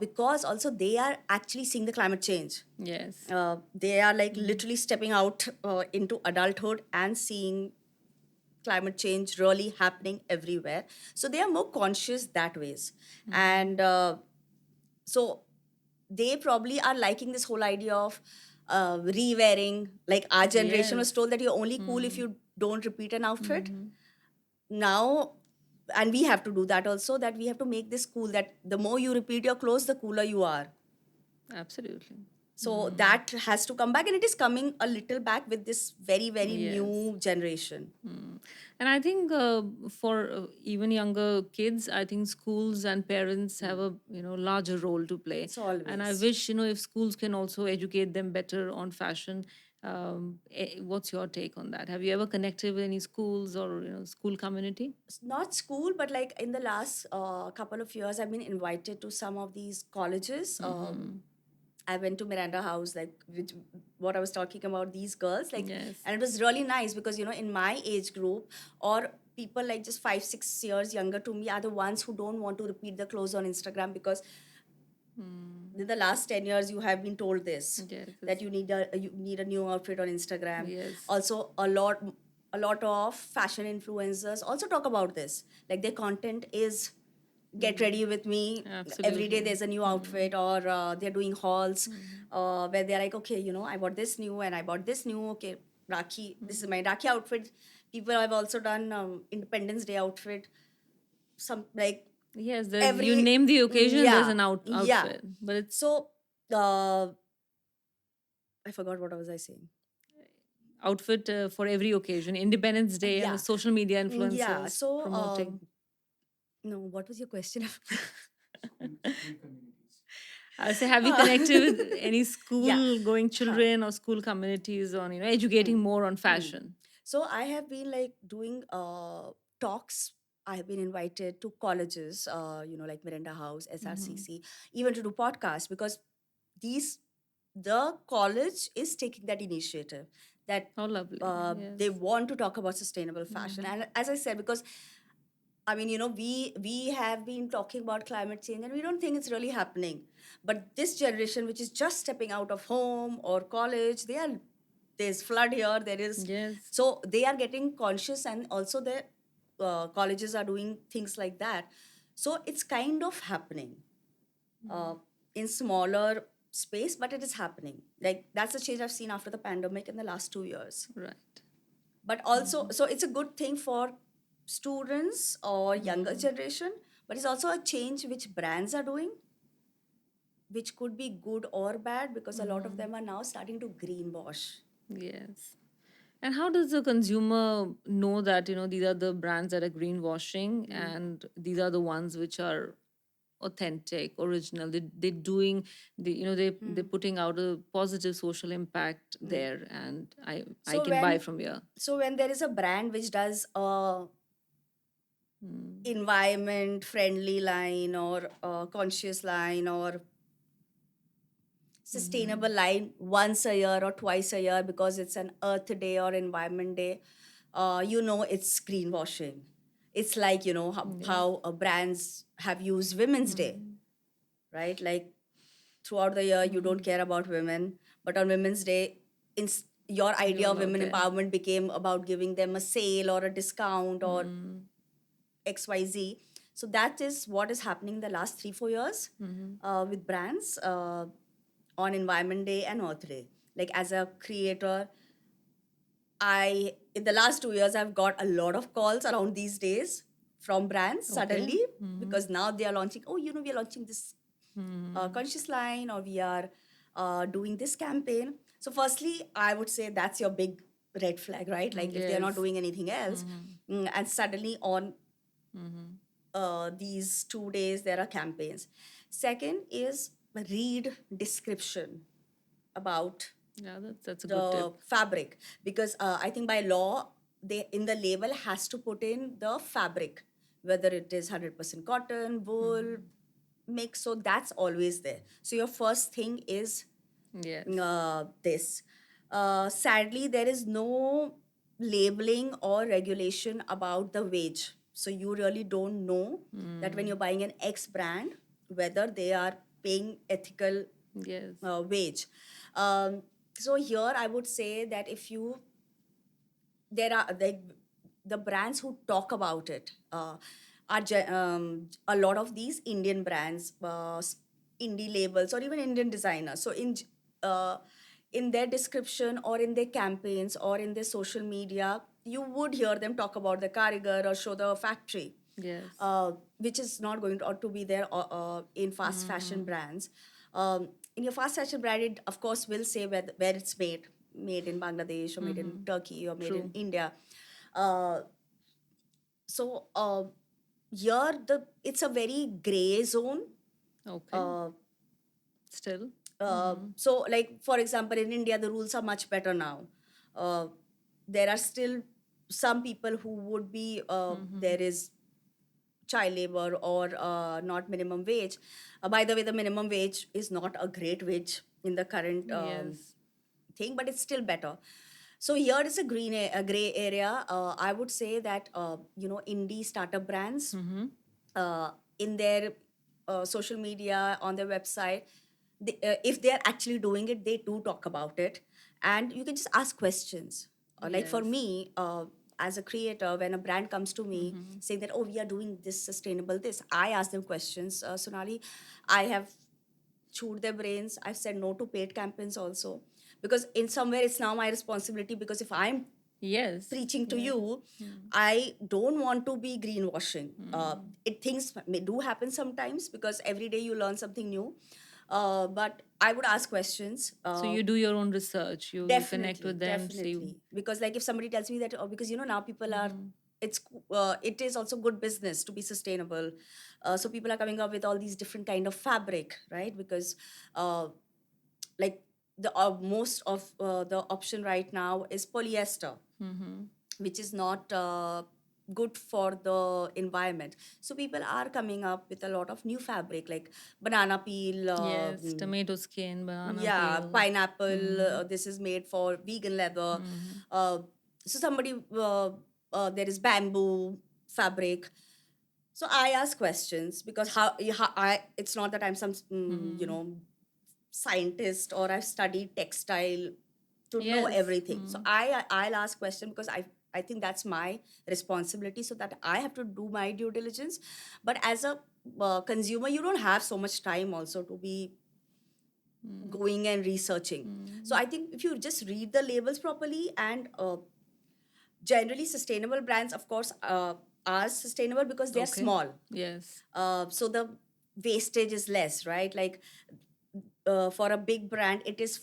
because also they are actually seeing the climate change. Yes. They are like literally stepping out into adulthood and seeing climate change really happening everywhere, so they are more conscious that ways. And so they probably are liking this whole idea of re-wearing. Like our generation was Yes. told that you're only cool if you don't repeat an outfit. Now, and we have to do that also, that we have to make this cool, that the more you repeat your clothes, the cooler you are. Absolutely. So that has to come back, and it is coming a little back with this very, very Yes. new generation. And I think for even younger kids, I think schools and parents have a larger role to play. It's And I always. wish if schools can also educate them better on fashion. What's your take on that? Have you ever connected with any schools or school community? Not school, but like in the last couple of years, I've been invited to some of these colleges. I went to Miranda House, like which, what I was talking about, these girls, like, Yes. and it was really nice, because in my age group, or people like just 5, 6 years younger to me, are the ones who don't want to repeat the clothes on Instagram, because in the last 10 years you have been told this, Yes. that you need a new outfit on Instagram. Yes. Also, a lot of fashion influencers also talk about this, like their content is get ready with me, every day Absolutely. there's a new outfit, or they're doing hauls, where they're like, okay, I bought this new and I bought this new, okay, Rakhi, this is my Rakhi outfit. People have also done Independence Day outfit, some like Yes, you every. name the occasion, there's Yeah, an yeah. outfit, but it's So uh, I forgot what was I saying. Outfit for every occasion, Independence Day, and the Yeah. social media Yeah. influencers So, promoting. no, what was your question? I say, have you Uh, connected with any yeah. school going Huh. children or school communities on Hmm. educating more on Hmm. fashion? So I have been like doing talks. I have been invited to colleges, like Miranda House, Hmm. SRCC, even to do podcasts because these the college is taking that initiative that How lovely! they Yes. want to talk about sustainable fashion. Hmm. And as I said, because I mean, we have been talking about climate change and we don't think it's really happening. But this generation, which is just stepping out of home or college, there's flood here. There is Yes. so they are getting conscious, and also the colleges are doing things like that. So it's kind of happening uh, in smaller space, but it is happening. Like that's the change I've seen after the pandemic in the last 2 years. Right. But also, so it's a good thing for students or younger Hmm. generation, but it's also a change which brands are doing, which could be good or bad because a lot of Hmm. them are now starting to greenwash. Yes. And how does the consumer know that, these are the brands that are greenwashing Mm. and these are the ones which are authentic, original? They're doing, they're Mm. putting out a positive social impact Mm. there, and I So can buy when from here. so when there is a brand which does a Mm. environment friendly line or a conscious line or sustainable Mhm. line once a year or twice a year because it's an Earth Day or Environment Day, it's greenwashing. It's like, Yes. how brands have used Women's Day, Mhm. right? Like throughout the year, you don't Mhm. care about women, but on Women's Day, your You're idea of allowed women there. empowerment became about giving them a sale or a discount or Mm. XYZ. So that is what is happening in the last 3-4 years Mhm. with brands on Environment Day and Earth Day. Like as a creator, I in the last 2 years I've got a lot of calls around these days from brands Okay. suddenly Mhm. because now they are launching. Oh, we are launching this Mhm. conscious line, or we are doing this campaign. So, firstly, I would say that's your big red flag, right? Like if they are not Yes. doing anything else, Mhm. and suddenly on Mhm. these 2 days there are campaigns. Second is read description about Yeah, that's a good the tip. fabric because I think by law they in the label has to put in the fabric, whether it is 100% cotton, wool, Mhm. mix. So that's always there. So your first thing is Yes. this. Sadly, there is no labeling or regulation about the wage. So you really don't know that when you're Mm. buying an X brand, whether they are paying ethical Yes. wage. Um, so here I would say that if you there are the brands who talk about it a lot of these Indian brands, indie labels, or even Indian designers. So in their description or in their campaigns or in their social media, you would hear them talk about the karigar or show the factory, Yes. which is not going to, or to be there in fast fashion Mhm. brands. In your fast fashion brand, it of course will say where it's made in Bangladesh or made in Mhm. Turkey or made in True. India. Uh, so here it's a very gray zone. Okay. Uh, Still. Mhm. so, like for example, in India, the rules are much better now. Uh, there are still some people who would be there Mhm. is child labor or not minimum wage. By the way, the minimum wage is not a great wage in the current Yes. thing, but it's still better. So here is a gray area. I would say that indie startup brands Mhm. in their social media on their website, if they are actually doing it, they do talk about it, and you can just ask questions. Like for Yes. me, as a creator, when a brand comes to me Mhm. saying that, oh, we are doing this sustainable this, I ask them questions. Sonali, I have chewed their brains. I've said no to paid campaigns also because in somewhere it's now my responsibility, because if I'm Yes. preaching to Yes. you, Mm. I don't want to be greenwashing. Mm. It things may do happen sometimes because every day you learn something new. But I would ask questions. So you do your own research. You connect Definitely, with them. See. definitely. Because like if somebody tells me that, oh, because now people are, Mhm. it is also good business to be sustainable. So people are coming up with all these different kind of fabric, right? Because like the most of the option right now is polyester, Mhm. which is not good for the environment. So people are coming up with a lot of new fabric like banana peel, Yes, tomato skin, banana yeah, peel. pineapple. Mhm. This is made for vegan leather. Mhm. So somebody, there is bamboo fabric. So I ask questions because how I it's not that I'm some Mhm. scientist or I've studied textile to know Yes. everything. So I'll ask question because I think that's my responsibility, so that I have to do my due diligence. But as a consumer, you don't have so much time also to be Mm. going and researching. So Mm. I think if you just read the labels properly, and generally sustainable brands, of course, are sustainable because they're Okay. small. Yes. So the wastage is less, right? Like for a big brand, it is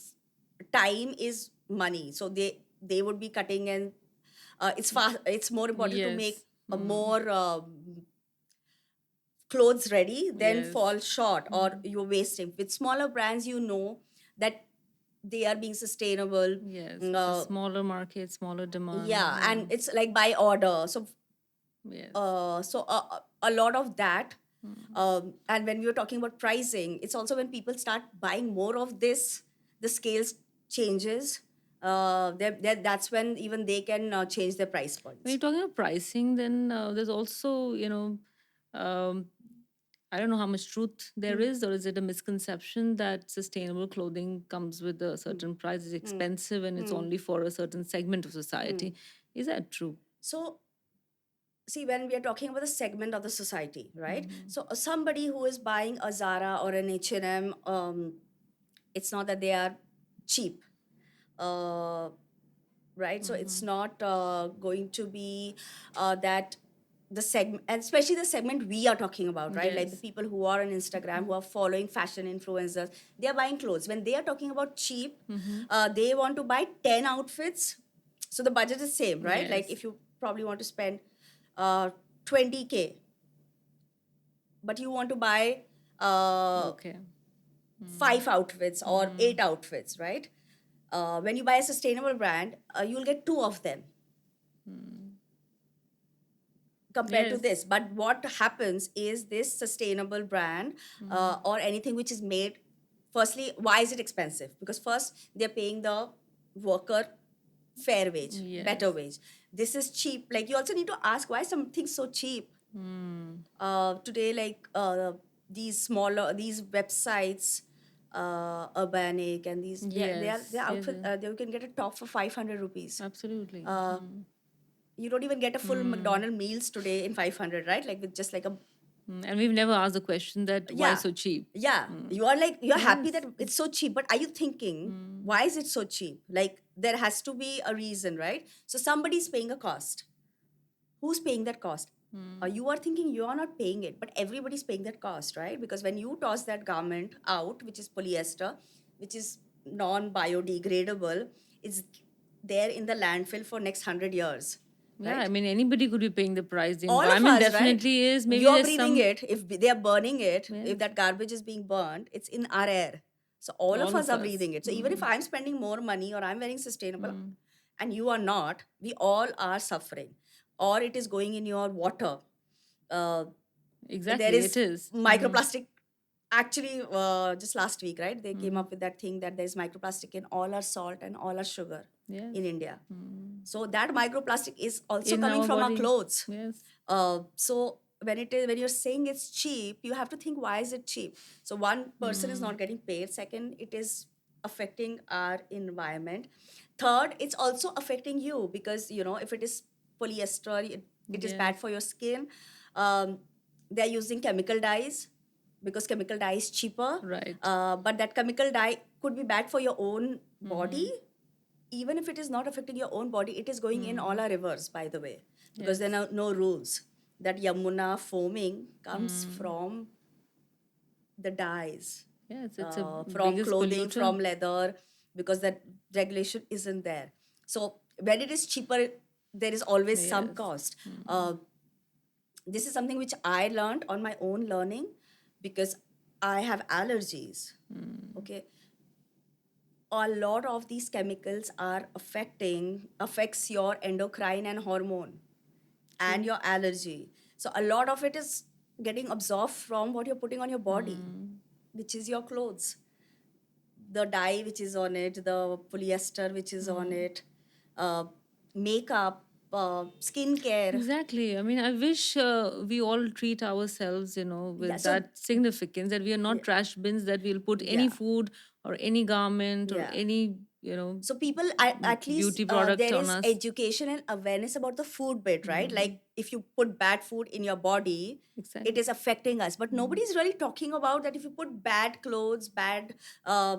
time is money. So they would be cutting, and it's fast. It's more important to make Yes. a Mm. more clothes ready than Yes. fall short or Mm. you're wasting. With smaller brands, that they are being sustainable. Yes. Mm, It's a smaller market, smaller demand. yeah, Yeah. and it's like by order. So Yes. a lot of that. Mm. And when we were talking about pricing, it's also when people start buying more of this, the scales changes. That's when even they can change their price When you're points. talking about pricing, then there's also, um, I don't know how much truth there Mm, is, or is it a misconception that sustainable clothing comes with a mm, certain price, is mm, expensive, and it's mm, only for a certain segment of mm. society? Is that true? So see, when we are talking about the segment of the society, right? Mm-hmm. So somebody who is buying a Zara or an H&M, it's not that they are cheap, uh, right? So it's Mm-hmm. not going to be that the segment, and especially the segment we are talking about, right? Like the Yes. people who are on Instagram, who are following fashion influencers, they are buying clothes. When they are talking about cheap, Mm-hmm. they want to buy 10 outfits. So the budget is same, right? Like Yes. if you probably want to spend uh, 20K, but you want to buy uh, Okay. Mm. 5 outfits or Mm. 8 outfits, right? When you buy a sustainable brand, you'll get two of them Mm. compared to Yes. this. But what happens is this sustainable brand Mm. or anything which is made, firstly, why is it expensive? Because first, they're paying the worker fair wage, better Yes. wage. This is cheap. Like you also need to ask why something's so cheap. Mm. Today, like these websites, Urbanic, and these they Yes. are Yes. outfit. Yes. They can get a top for 500 rupees. Absolutely. Uh, Mm. you don't even get a full Mm. McDonald meals today in 500, right? Like with just like a Mm. And we've never asked the question that why yeah, so cheap? yeah. Mm. You're happy Yes. that it's so cheap, but are you thinking Mm. why is it so cheap? Like there has to be a reason, right? So somebody's paying a cost. Who's paying that cost? Mm. You are thinking you are not paying it, but everybody's paying that cost, right? Because when you toss that garment out, which is polyester, which is non-biodegradable, it's there in the landfill for next 100 years, Yeah, I right? mean, anybody could be paying the price. The All of environment us, right? definitely is. Maybe You're there's breathing some, it. If they are burning it, if yes, that garbage is being burned, it's in our air. So all of all us of are us. breathing it. So even if Mm. I'm spending more money or I'm wearing sustainable Mm. and you are not, we all are suffering. Or it is going in your water. Uh, there Exactly, it is is. Mm. microplastic. Actually, just last week, right? They came Mm. up with that thing that there's microplastic in all our salt and all our sugar Yes. in India. Mm. So that microplastic is also In coming our from our body. clothes. Yes. So when you're saying it's cheap, you have to think why is it cheap? So one person is Mm. not getting paid. Second, it is affecting our environment. Third, it's also affecting you because if it is polyester, it is bad Yes. for your skin. Um, they're using chemical dyes because chemical dye is cheaper. Right. But that chemical dye could be bad for your own body. Mm-hmm. Even if it is not affecting your own body, it is going in all Mm. our rivers, by the way, because there Yes. are no rules. That Yamuna foaming comes Mm. from the dyes. Yeah, it's a from biggest clothing, polluter. from leather, because that regulation isn't there. So when it is cheaper, there is always some Yes. cost. This is something which I learned on my own learning because I have allergies. Okay, a lot of these chemicals are affects your endocrine and hormone and True. your allergy. So a lot of it is getting absorbed from what you're putting on your body, Mm. which is your clothes, the dye which is on it, the polyester which is on it, uh, makeup, skincare. Exactly. I mean, I wish we all treat ourselves, Yeah. with So that significance that we are yeah, not trash bins, that we'll put any yeah, food or any garment or yeah. any, So people, at least beauty product there on is us. education and awareness about the food bit, right? Mm. Like if you put bad food in your body, it Exactly. is affecting us. But Mm. nobody's really talking about that. If you put bad clothes, bad, uh,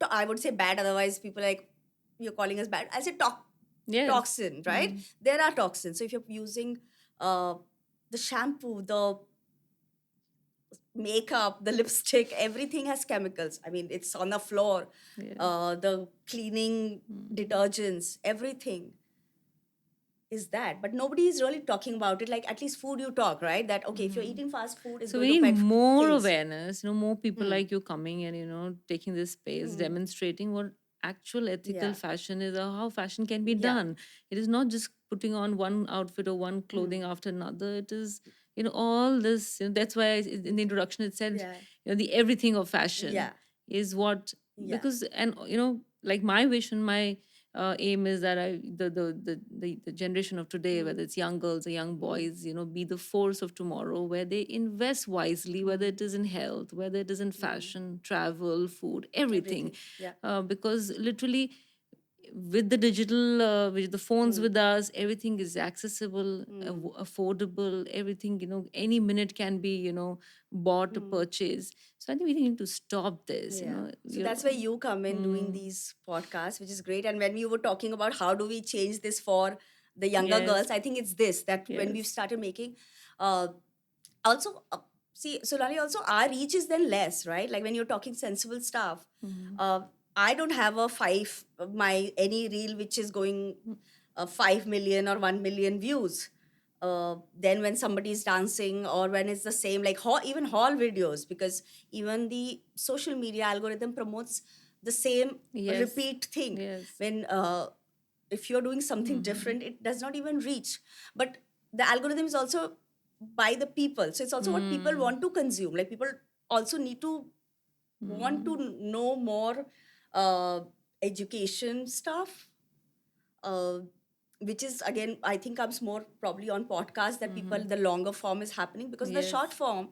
I would say bad. Otherwise, people like you're calling us bad. I say Yes. toxin, right? Mm. There are toxins. So if you're using uh, the shampoo, the makeup, the lipstick, everything has chemicals. I mean, it's on the floor, Yes. the cleaning Mm. detergents, everything is that. But nobody is really talking about it. Like at least food, you talk, right? That okay, if you're Mm. eating fast food, it's So going we to need affect more things. awareness, more people Hmm. like you coming and, taking this space, Hmm. demonstrating what actual ethical Yeah. fashion is or how fashion can be Yeah. done. It is not just putting on one outfit or one clothing Hmm. after another. It is, all this, that's why in the introduction it said, Yeah. the everything of fashion Yeah. is what, Yeah. because, and, like my wish and my aim is that the generation of today, Hmm. whether it's young girls or young Hmm. boys, be the force of tomorrow, where they invest wisely, whether Hmm. it is in health, whether it is in Hmm. fashion, travel, food, everything. Everything. Yeah. Because literally, with the digital, with the phones Hmm. with us, everything is accessible, Hmm. affordable. Everything, any minute can be, bought or Hmm. purchased. So I think we need to stop this. Yeah. So You that's where you come in doing mm, these podcasts, which is great. And when we were talking about how do we change this for the younger yes, girls, I think it's this that when we've yes. started making, uh, also, see, Solani, also our reach is then less, right? Like when you're talking sensible stuff, Mm, uh, I don't have a my any reel which is going 5 million or 1 million views. Then when somebody is dancing or when it's the same, like even haul videos, because even the social media algorithm promotes the same yes, repeat thing. yes. When if you're doing something Mm-hmm. different, it does not even reach. But the algorithm is also by the people, so it's also what people Mm, want to consume. Like people also need to want to mm. know more uh, education stuff, uh, which is again I think comes more probably on podcasts that people, Mhm. the longer form is happening, because the short Yes. form,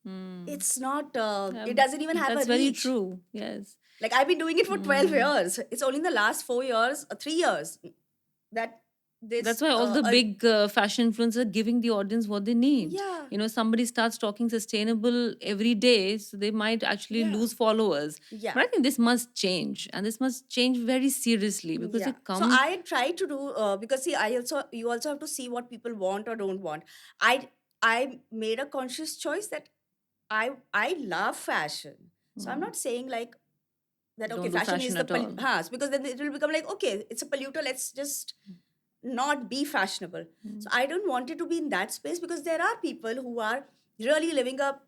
Mm. it's not it doesn't even have a That's very reach. true. Yes. Like I've been doing it for 12 Mm. years. It's only in the last 4 years, 3 years, that That's this why all the big fashion influencers are giving the audience what they need. yeah, Somebody starts talking sustainable every day, so they might actually yeah, lose followers. yeah. But I think this must change, and this must change very seriously because Yeah. it So come. I try to do because see, you also have to see what people want or don't want. I made a conscious choice that I love fashion. So I'm Mm, not saying like that okay, don't do fashion is fashion the at all. because then it will become like okay, it's a polluter. Let's just not be fashionable. So Mm, I don't want it to be in that space, because there are people who are really living a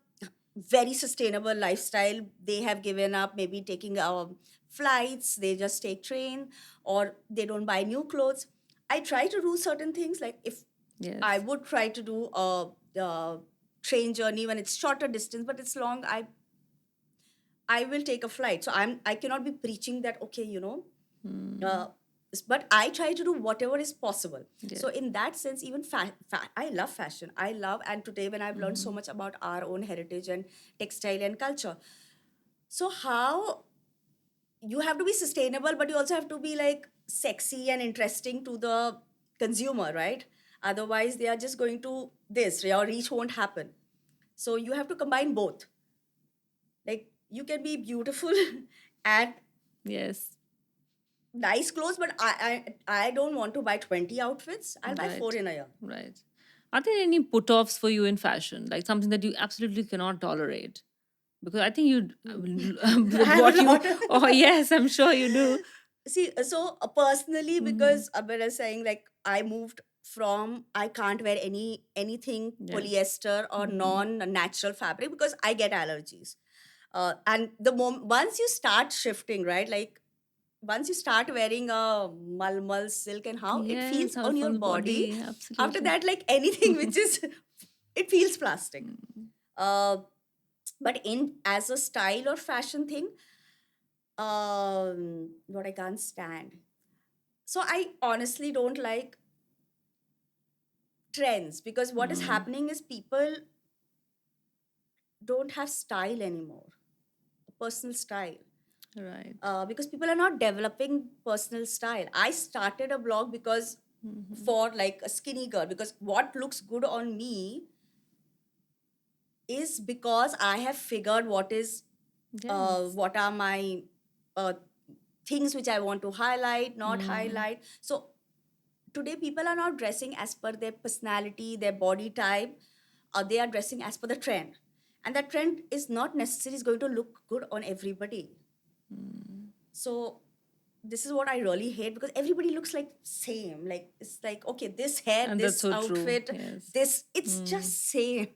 very sustainable lifestyle. They have given up maybe taking flights, they just take train, or they don't buy new clothes. I try to do certain things, like if I yes. would try to do a train journey when it's shorter distance, but it's long, I will take a flight. So I cannot be preaching that okay, uh, Mm, but I try to do whatever is possible. So yes. in that sense, even I love fashion. I love, and today when I've learned so Mm-hmm. much about our own heritage and textile and culture, so how you have to be sustainable, but you also have to be like sexy and interesting to the consumer, right? Otherwise, they are just going to this. Your reach won't happen. So you have to combine both. Like you can be beautiful and Yes. nice clothes, but I don't want to buy 20 outfits. I'll buy four Right. in a year. Right. Are there any put-offs for you in fashion, like something that you absolutely cannot tolerate? Because I think you, I with have what a you, lot. oh yes, I'm sure you do. See, so personally, Hmm. because when I was saying like I moved from, I can't wear anything Yes. polyester or Hmm. non-natural fabric because I get allergies. And once you start shifting, right? Like once you start wearing a malmal silk and how it Yes, feels how on your from the body, body, after absolutely. that, like anything which is, it feels plastic. Mm. Uh, but in as a style or fashion thing, what I can't stand. So I honestly don't like trends because what is Mm. happening is people don't have style anymore, personal style. Right. Because people are not developing personal style. I started a blog because Hmm. for like a skinny girl, because what looks good on me is because I have figured Yes. what are my uh, things which I want to highlight, not Mm. highlight. So today people are not dressing as per their personality, their body type. They are dressing as per the trend, and that trend is not necessarily is going to look good on everybody. Mm. So this is what I really hate because everybody looks like same. Like it's like okay, this hair, And that's this so true. outfit, Yes. this it's Mm. just same.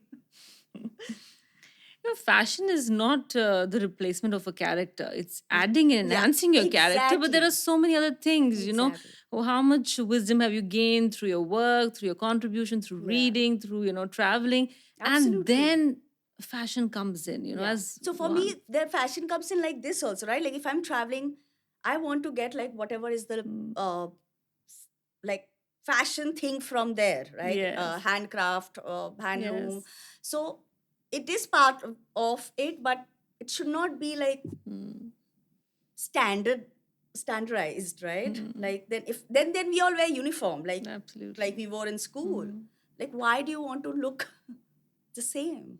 Fashion is not the replacement of a character. It's adding and Yeah, enhancing your character. But there are exactly, so many other things, exactly. Oh, how much wisdom have you gained through your work, through your contribution, through Yeah, reading, through, traveling. And absolutely. then fashion comes in, Yeah. as So for one. me, the fashion comes in like this also, right? Like if I'm traveling, I want to get like whatever is the Mm. uh like fashion thing from there, right? Yes. Handcraft, handloom. Yes. So it is part of it, but it should not be like Mm. standardized, right? Mm. Like then if then we all wear uniform, like Absolutely. we wore in school. Mm. Like why do you want to look the same?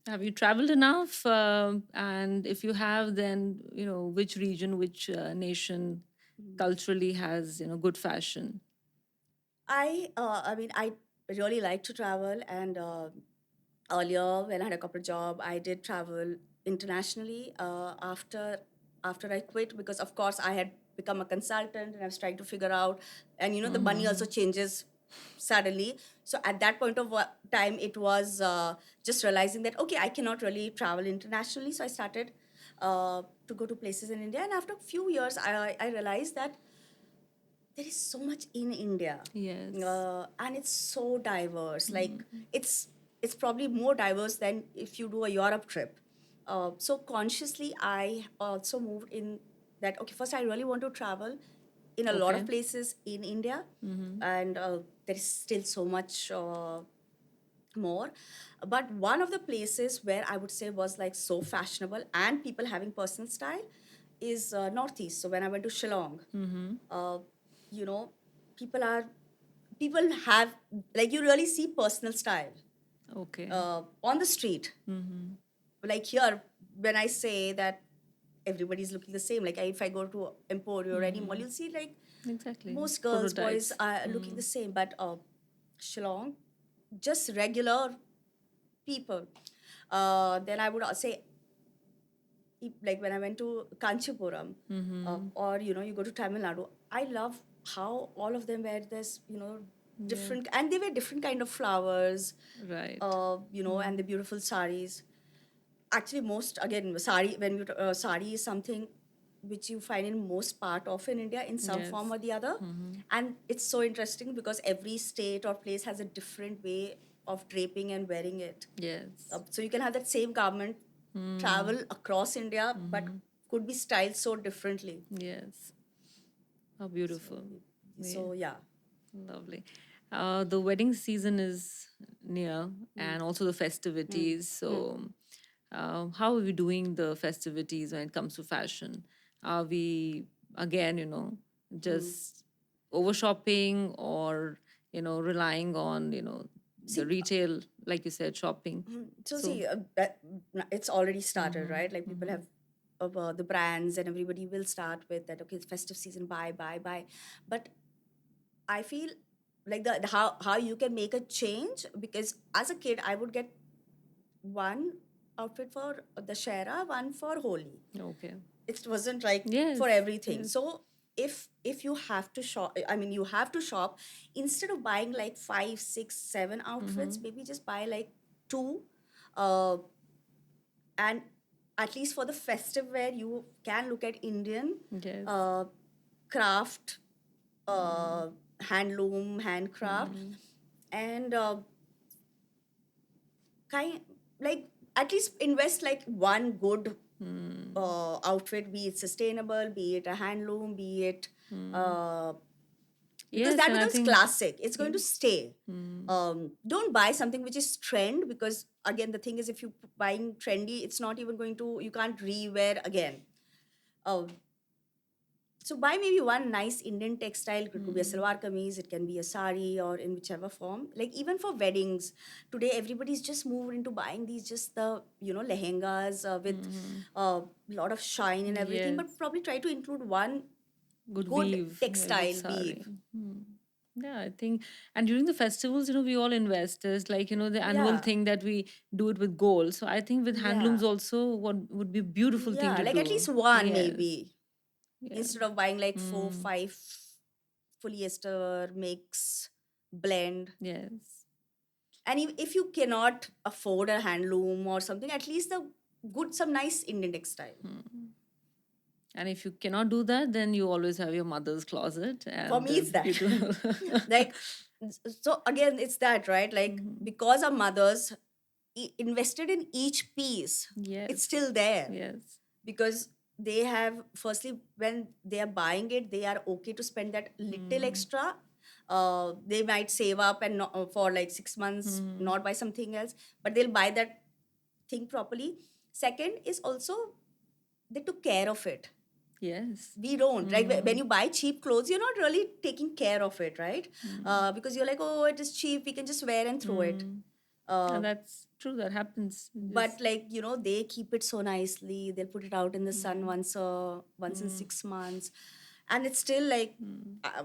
Have you traveled enough? And if you have, then, which region, which nation culturally has, good fashion? I mean, I really like to travel, and earlier when I had a corporate job, I did travel internationally. After I quit, because of course I had become a consultant and I was trying to figure out, and the money also Mm-hmm. changes suddenly. So at that point of time, it was just realizing that okay, I cannot really travel internationally. So I started to go to places in India, and after a few years, I realized that there is so much in India, Yes. and it's so diverse. Like Mm. it's probably more diverse than if you do a Europe trip. So consciously, I also moved in that. Okay, first I really want to travel in a lot of Okay. places in India, Mm-hmm. and there is still so much more. But one of the places where I would say was like so fashionable and people having personal style is Northeast. So when I went to Shillong, Mm-hmm. uh, you know, people are people have like you really see personal style Okay. on the street. Mm-hmm. Like here, when I say that everybody's looking the same, like if I go to Emporio or any mall, Mm-hmm. you'll see like Exactly. most girls, boys Prototypes. are looking Mm. the same. But Shillong, just regular people. Then I would say, like when I went to Kanchipuram, Mm-hmm. or you go to Tamil Nadu, I love how all of them wear this, Yeah. different, and they wear different kind of flowers, Right. and the Mm. beautiful saris. Actually, most again, sari when you sari is something which you find in most part of in India in some form Yes. or the other, Mm-hmm. and it's so interesting because every state or place has a different way of draping and wearing it. Yes. So you can have that same garment Mm. travel across India, but Mm-hmm. could be styled so differently. Yes. How So, beautiful. Yeah. so yeah. Lovely. The wedding season is near, Mm. and also the Mm. festivities. Mm. So, how are we doing the festivities when it comes to fashion? Are we, again, Mm. just over shopping, or, relying on, the See, retail, like you said, shopping? so So, see, it's already started, mm-hmm, right? Like people mm-hmm, have the brands, and everybody will start with that. Okay, it's festive season, buy, buy, buy. But I feel like the how you can make a change, because as a kid I would get one outfit for the Shera, one for Holi. Okay. It wasn't like Yes. for everything. Yes. So if you have to shop, I mean, you have to shop, instead of buying like five, six, seven outfits, maybe just buy like two, uh, and at least for the festive wear, you can look at Indian Yes. craft, handloom, handcraft, and kind like at least invest like one good outfit, be it sustainable, be it a handloom, be it because Yes, that and I becomes think classic. It's going to stay. Don't buy something which is trend, because again the thing is, if you buying trendy, it's not even going to, you can't re-wear again. Uh, so buy maybe one nice Indian textile. It could be a salwar kameez, it can be a sari, or in whichever form. Like even for weddings, today everybody's just moved into buying these, just the lehengas with a lot of shine and everything. yes, But probably try to include one good good weave, yeah, good textile sari. weave. Yeah, I think, and during the festivals, we all invest. There's like, the annual Yeah, thing that we do it with gold. So I think with yeah, handlooms also, what would be a beautiful thing yeah. to Like at do. least one Yes, maybe, yes, instead of buying like four, five polyester mix blend. yes. And if you cannot afford a handloom or something, at least the good, some nice Indian textile. And if you cannot do that, then you always have your mother's closet For and me, it's that. beautiful. Like, so again, it's that, right? Like, because our mothers invested in each piece, it's Yes, still there. yes. Because they have, firstly, when they are buying it, they are okay to spend that little extra. They might save up and not, for like 6 months, not buy something else, but they'll buy that thing properly. Second is also they took care of it. Yes. We don't. Like when you buy cheap clothes, you're not really taking care of it, right? Because you're like, oh, it is cheap, we can just wear and throw it. And that's true. That happens. But like, they keep it so nicely. They'll put it out in the sun once in 6 months, and it's still like uh,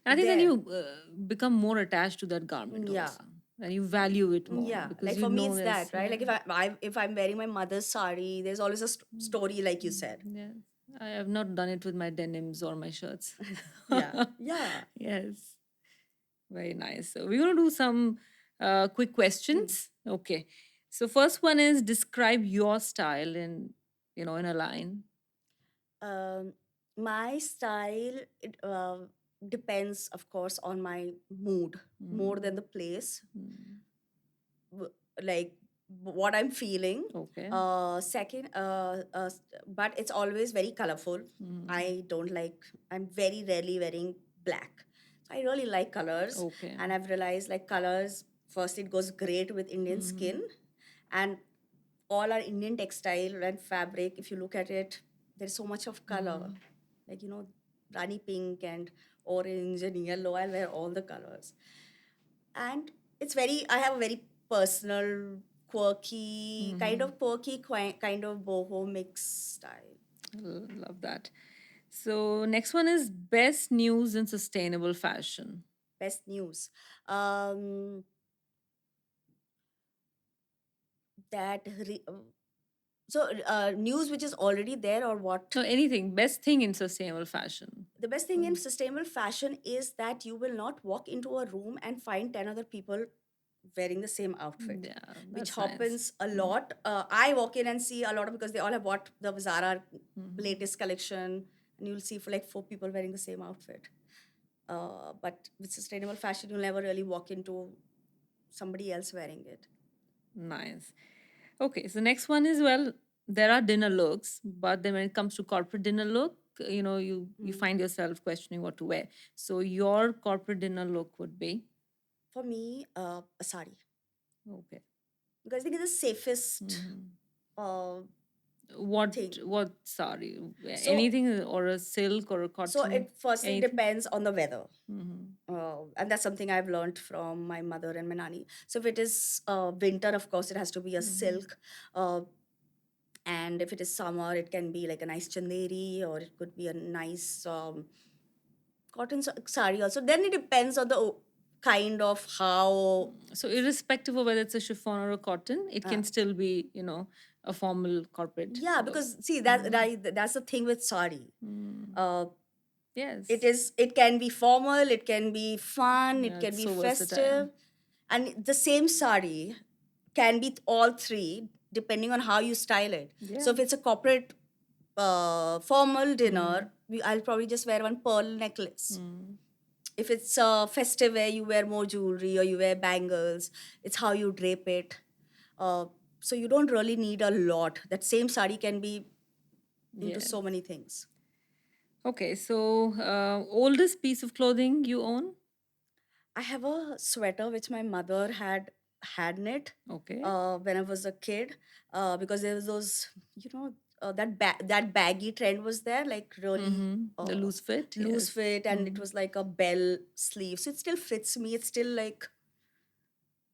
And I think then there. you become more attached to that garment Yeah. also, and you value it more Yeah, because like you for me know it's there's, that, right? Like if I'm wearing my mother's sari, there's always a story, like you said. yes. I have not done it with my denims or my shirts. Yeah, yeah. Yes, very nice. So we're gonna do some quick questions. Okay. So first one is describe your style in a line. Um, my style, it depends, of course, on my mood more than the place. Like what I'm feeling. Okay. Second, but it's always very colorful. I don't like. I'm very rarely wearing black. So I really like colors, Okay. and I've realized like colors. First, it goes great with Indian skin, and all our Indian textile and fabric. If you look at it, there's so much of color, like rani pink and orange and yellow. I wear all the colors, and it's very, I have a very personal, quirky, kind of boho mix style. Love that. So next one is best news in sustainable fashion. Best news, um that so news which is already there, or what? No, anything. Best thing in sustainable fashion. The best thing in sustainable fashion is that you will not walk into a room and find 10 other people wearing the same outfit, Yeah, which that's nice. happens a lot. I walk in and see a lot of, because they all have bought the Zara latest collection, and you'll see for like four people wearing the same outfit. But with sustainable fashion, you'll never really walk into somebody else wearing it. Nice. Okay, so next one is, well, there are dinner looks, but then when it comes to corporate dinner look, you find yourself questioning what to wear. So your corporate dinner look would be For me, a sari, okay. because I think it's the safest uh, What thing. what sari? So Anything or a silk or a So cotton? it firstly Anything? depends on the weather. And that's something I've learned from my mother and my nanny. So if it is winter, of course, it has to be a silk. Uh, and if it is summer, it can be like a nice chanderi, or it could be a nice cotton sari also. Then it depends on the kind of how. So irrespective of whether it's a chiffon or a cotton, it can still be, a formal corporate Yeah, look. because see that right, that's the thing with sari. Uh, Yes. it can be formal, it can be fun, it Yeah, can it's be so versatile. festive, and the same sari can be all three depending on how you style it. So Yeah. if it's a corporate formal dinner, I'll probably just wear one pearl necklace. If it's a festive wear, you wear more jewelry or you wear bangles. It's how you drape it. Uh, so you don't really need a lot. That same sari can be into Yes. so many things. Okay, so oldest piece of clothing you own? I have a sweater which my mother had knit Okay. when I was a kid, because there was those, that baggy trend was there, like really The loose fit? loose Yes. fit, and it was like a bell sleeve, so it still fits me. It's still like,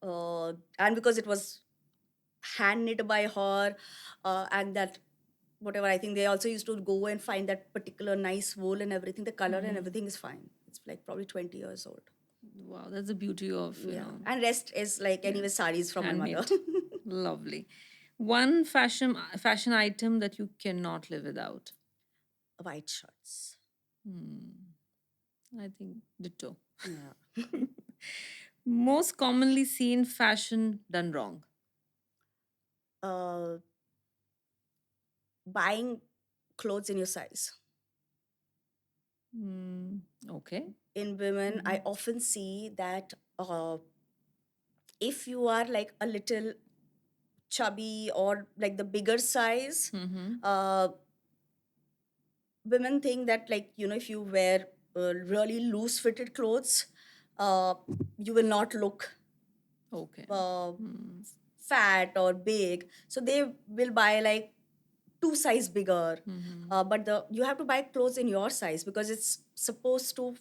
and because it was hand knit by her, and that whatever, I think they also used to go and find that particular nice wool and everything. The color and everything is fine. It's like probably 20 years old. Wow, that's the beauty of, Yeah, and rest is like anyway saris from my mother. handmade. Lovely. One fashion item that you cannot live without. White shirts. I think ditto. Yeah. Most commonly seen fashion done wrong. uh, Buying clothes in your size. Okay. In women, I often see that if you are like a little chubby or like the bigger size, uh, women think that, like, if you wear really loose fitted clothes, uh, you will not look Okay. uh, fat or big, so they will buy like two size bigger. But the you have to buy clothes in your size because it's supposed to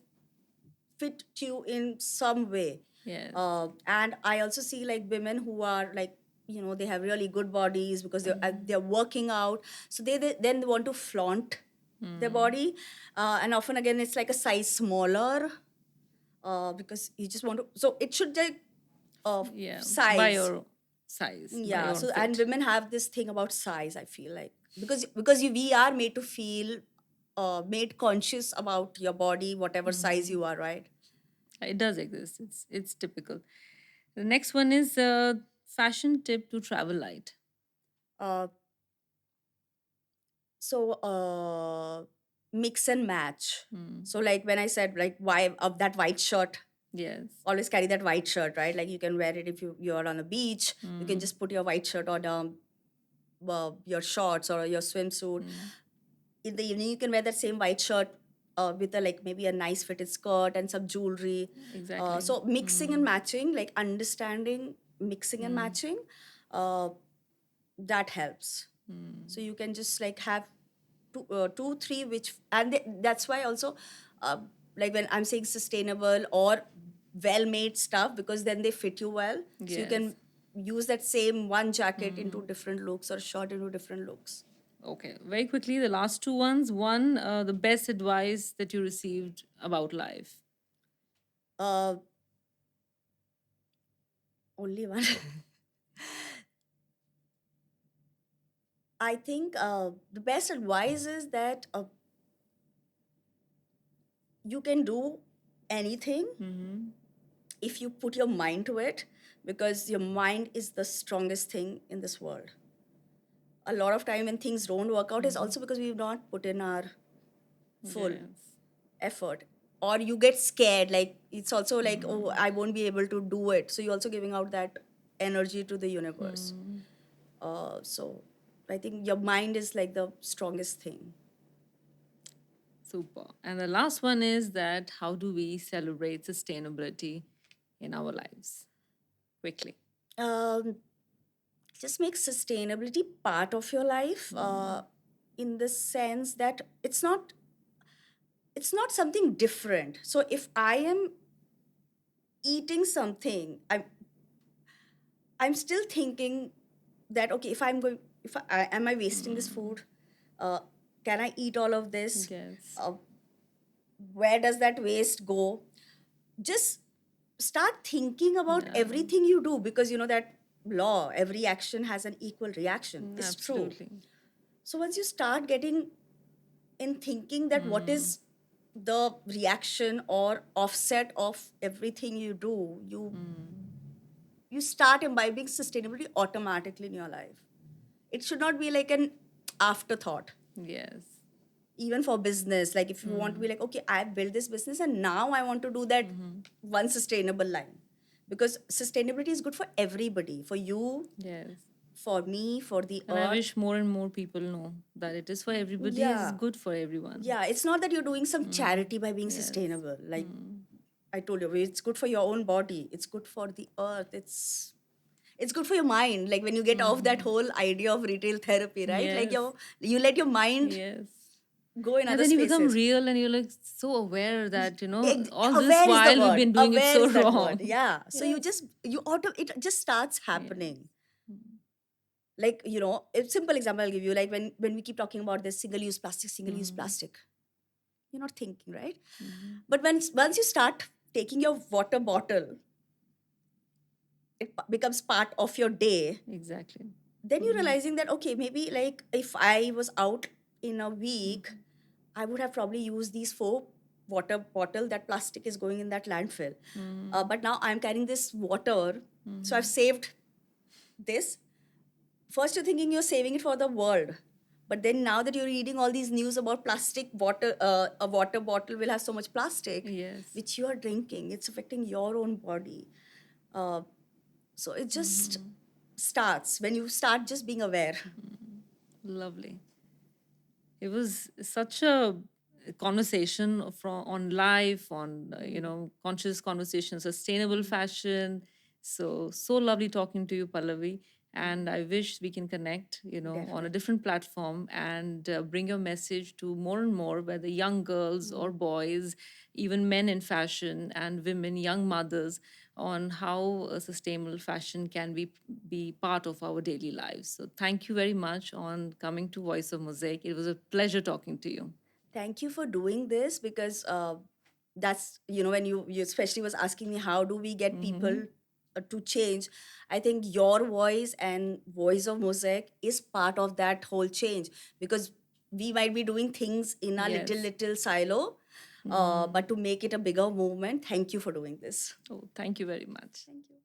fit you in some way. Yes. And I also see like women who are like, they have really good bodies because they're working out, so they then they want to flaunt their body, and often again it's like a size smaller, because you just want to, so it should like Yeah. By size. your size, by Yeah, your so fit. and women have this thing about size, I feel like, because we are made to feel made conscious about your body, whatever size you are, right? It does exist. It's typical. The next one is fashion tip to travel light. uh, so mix and match. So like when I said like why of that white shirt, Yes. always carry that white shirt, right? Like you can wear it if you're on a beach, you can just put your white shirt on your shorts or your swimsuit. In the evening you can wear that same white shirt with a like maybe a nice fitted skirt and some jewelry. Exactly. So mixing and matching, like understanding mixing and matching, uh, that helps. So you can just like have two three which, and that's why also, uh, like when I'm saying sustainable or well made stuff, because then they fit you well, so you Yes. can use that same one jacket into different looks or shirt into different looks. Okay. Very quickly, the last two ones. One, the best advice that you received about life. uh, Only one. I think the best advice is that you can do anything if you put your mind to it, because your mind is the strongest thing in this world. A lot of time when things don't work out is also because we've not put in our full Yes. effort, or you get scared, like it's also like, oh, I won't be able to do it, so you're also giving out that energy to the universe. So I think your mind is like the strongest thing. Super. And the last one is that how do we celebrate sustainability in our lives? Quickly. um, just make sustainability part of your life, in the sense that it's not something different. So if I am eating something, I'm still thinking that, okay, if I'm going, if am I wasting this food? Uh, can I eat all of this? Yes. Uh, Where does that waste go? Just start thinking about Yeah. everything you do, because you know that law, every action has an equal reaction. It's true. Absolutely. So once you start getting in thinking that what Mm. is the reaction or offset of everything you do, you start imbibing sustainability automatically in your life. It should not be like an afterthought. Yes. Even for business, like if you want to be like, okay, I built this business and now I want to do that one sustainable line, because sustainability is good for everybody, for you, Yes. for me, for the And I earth. wish more and more people know that it is for everybody, is Yeah, good for everyone. yeah, it's not that you're doing some charity by being Yes. sustainable. Like I told you, it's good for your own body, it's good for the earth, it's good for your mind. Like when you get off that whole idea of retail therapy, right? Like Yes. you let your mind Yes. go in And other then you become spaces. real and you're like so aware that, all this Aware is the while we've word. been doing it Aware so is that word. wrong. Yeah. So Yes. you auto it just starts Yes. happening. Like a simple example I'll give you. Like when we keep talking about this single use plastic, you're not thinking, right? But once you start taking your water bottle, it becomes part of your day. Exactly. Then you're realizing that okay, maybe like if I was out in a week, I would have probably used these four water bottle. That plastic is going in that landfill. But now I'm carrying this water, so I've saved this. First, you're thinking you're saving it for the world, but then now that you're reading all these news about plastic water, a water bottle will have so much plastic, Yes. which you are drinking. It's affecting your own body. Uh, so it just starts when you start just being aware. Lovely. It was such a conversation from on life, on conscious conversation, sustainable fashion. So lovely talking to you, Pallavi. And I wish we can connect, on a Definitely. different platform and bring your message to more and more, whether young girls or boys, even men in fashion and women, young mothers, on how sustainable fashion can be part of our daily lives. So thank you very much on coming to Voice of Mosaic. It was a pleasure talking to you. Thank you for doing this, because that's when you especially was asking me how do we get people to change. I think your voice and voice of Mosaic is part of that whole change, because we might be doing things in our Yes. little silo, but to make it a bigger movement, thank you for doing this. Oh, thank you very much. Thank you.